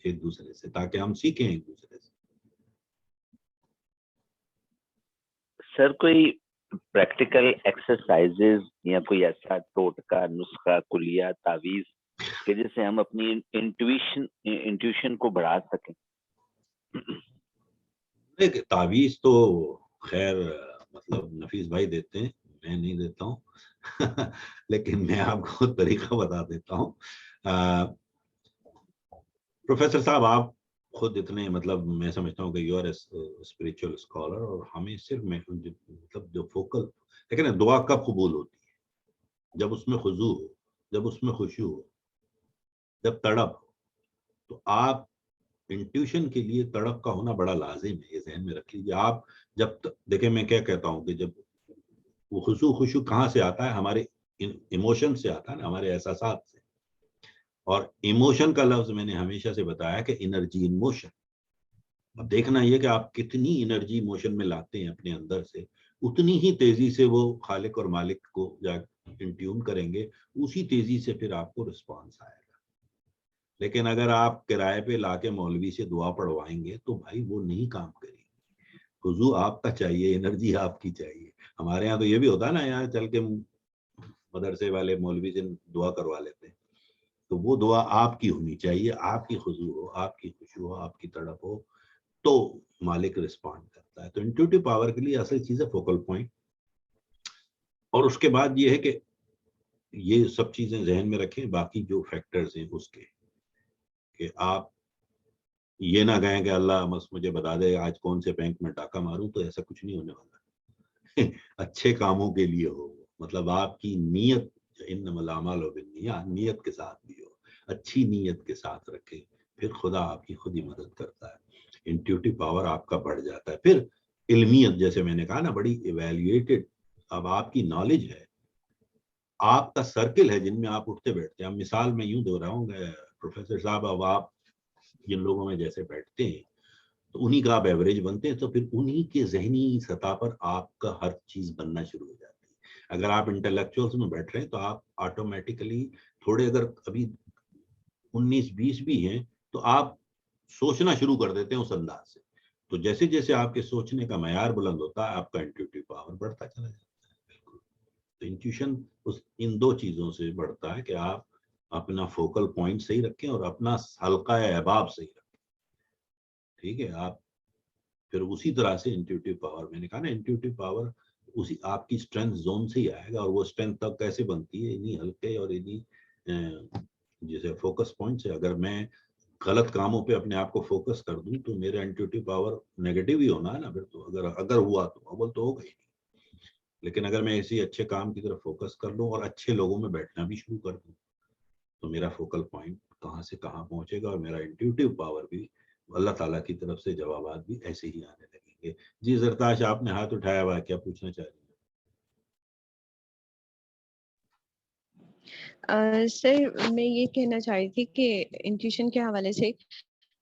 ایک دوسرے سے, تاکہ ہم سیکھیں ایک دوسرے سے. سر کوئی پریکٹیکل ایکسرسائزز یا کوئی ایسا ٹوٹکا, نسخہ, کلیہ, تعویذ کہ جس سے ہم اپنی انٹیوشن کو بڑھا سکیں؟ تعویذ تو خیر مطلب نفیس بھائی دیتے ہیں, میں نہیں دیتا ہوں. لیکن میں آپ کو طریقہ بتا دیتا ہوں. پروفیسر صاحب آپ خود اتنے مطلب میں سمجھتا ہوں کہ یو آر اسپریچول اسکالر, اور ہمیں صرف مطلب جو فوکل, لیکن دعا کب قبول ہوتی ہے؟ جب اس میں خضوع ہو, جب اس میں خشوع ہو, جب تڑپ ہو. تو آپ انٹیوشن کے لیے تڑپ کا ہونا بڑا لازم ہے, یہ ذہن میں رکھ لیجیے. آپ جب دیکھیں میں کیا کہتا ہوں کہ جب وہ خشوع کہاں سے آتا ہے؟ ہمارے ایموشن سے آتا ہے نا, ہمارے احساسات سے. اور ایموشن کا لفظ میں نے ہمیشہ سے بتایا کہ انرجی ان موشن. اب دیکھنا یہ کہ آپ کتنی انرجی موشن میں لاتے ہیں اپنے اندر سے, اتنی ہی تیزی سے وہ خالق اور مالک کو جا انٹیون کریں گے, اسی تیزی سے پھر آپ کو رسپانس آئے گا. لیکن اگر آپ کرائے پہ لا کے مولوی سے دعا پڑھوائیں گے تو بھائی وہ نہیں کام کرے گی. خضوع آپ کا چاہیے, انرجی آپ کی چاہیے. ہمارے یہاں تو یہ بھی ہوتا ہے نا, یہاں چل کے مدرسے والے مولوی سے دعا کروا لیتے ہیں, تو وہ دعا آپ کی ہونی چاہیے, آپ کی خضوع ہو, آپ کی خشوع ہو, آپ کی تڑپ ہو, تو مالک رسپونڈ کرتا ہے. تو انٹیوٹیو پاور کے لیے اصل چیز ہے فوکل پوائنٹ. اور اس کے بعد یہ ہے کہ یہ سب چیزیں ذہن میں رکھیں, باقی جو فیکٹرز ہیں اس کے, کہ آپ یہ نہ کہیں کہ اللہ بس مجھے بتا دے آج کون سے بینک میں ڈاکہ ماروں, تو ایسا کچھ نہیں ہونے والا. اچھے کاموں کے لیے ہو, مطلب آپ کی نیت, انما الاعمال بالنیات, نیت کے ساتھ بھی ہو, اچھی نیت کے ساتھ رکھیں, پھر خدا آپ کی خود ہی مدد کرتا ہے. انٹیوٹیو پاور آپ کا بڑھ جاتا ہے. پھر علمیت, جیسے میں نے کہا نا, بڑی ایویلیویٹڈ, اب آپ کی نالج ہے, آپ کا سرکل ہے جن میں آپ اٹھتے بیٹھتے ہیں. اب مثال میں یوں دے رہا ہوں کہ پروفیسر صاحب, اب آپ جن لوگوں میں جیسے بیٹھتے ہیں تو انہی کا آپ ایوریج بنتے ہیں, تو پھر انہی کے ذہنی سطح پر آپ کا ہر چیز بننا شروع ہو جاتی ہے. اگر آپ انٹلیکچوئلس میں بیٹھ رہے ہیں تو آپ آٹومیٹیکلی تھوڑے, اگر ابھی 19-20 بھی ہیں, تو آپ سوچنا شروع کر دیتے ہیں اس انداز سے. تو جیسے جیسے آپ کے سوچنے کا معیار بلند ہوتا ہے, آپ کا انٹیوٹیو پاور بڑھتا چلا جاتا ہے. بالکل. تو انٹیوشن ان دو چیزوں سے بڑھتا ہے کہ آپ اپنا فوکل پوائنٹ صحیح رکھیں اور اپنا حلقہ احباب صحیح رکھیں. ٹھیک ہے, آپ پھر اسی طرح سے انٹیوٹیو پاور, میں نے کہا نا انٹیوٹیو پاور اسی آپ کی اسٹرینتھ زون سے ہی آئے گا. اور وہ اسٹرینتھ تب کیسے بنتی ہے؟ انہی ہلکے اور انہی جیسے فوکس پوائنٹ سے. اگر میں غلط کاموں پہ اپنے آپ کو فوکس کر دوں تو میرا انٹیوٹیو پاور نیگیٹو ہی ہونا ہے نا. پھر تو اگر ہوا تو اول تو ہوگا ہی نہیں. لیکن اگر میں اسی اچھے کام کی طرف فوکس کر لوں اور اچھے لوگوں میں بیٹھنا بھی شروع کر دوں, تو میرا فوکل پوائنٹ کہاں سے کہاں پہنچے گا, اور میرا انٹیوٹیو پاور بھی, اللہ تعالیٰ کی طرف سے جوابات بھی ایسے ہی آنے لگیں گے. جی زرتاش, آپ نے ہاتھ اٹھایا ہوا ہے, کیا پوچھنا چاہ رہی ہیں؟ سر میں یہ کہنا چاہ رہی تھی کہ انٹیوشن کے حوالے سے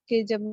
کہ جب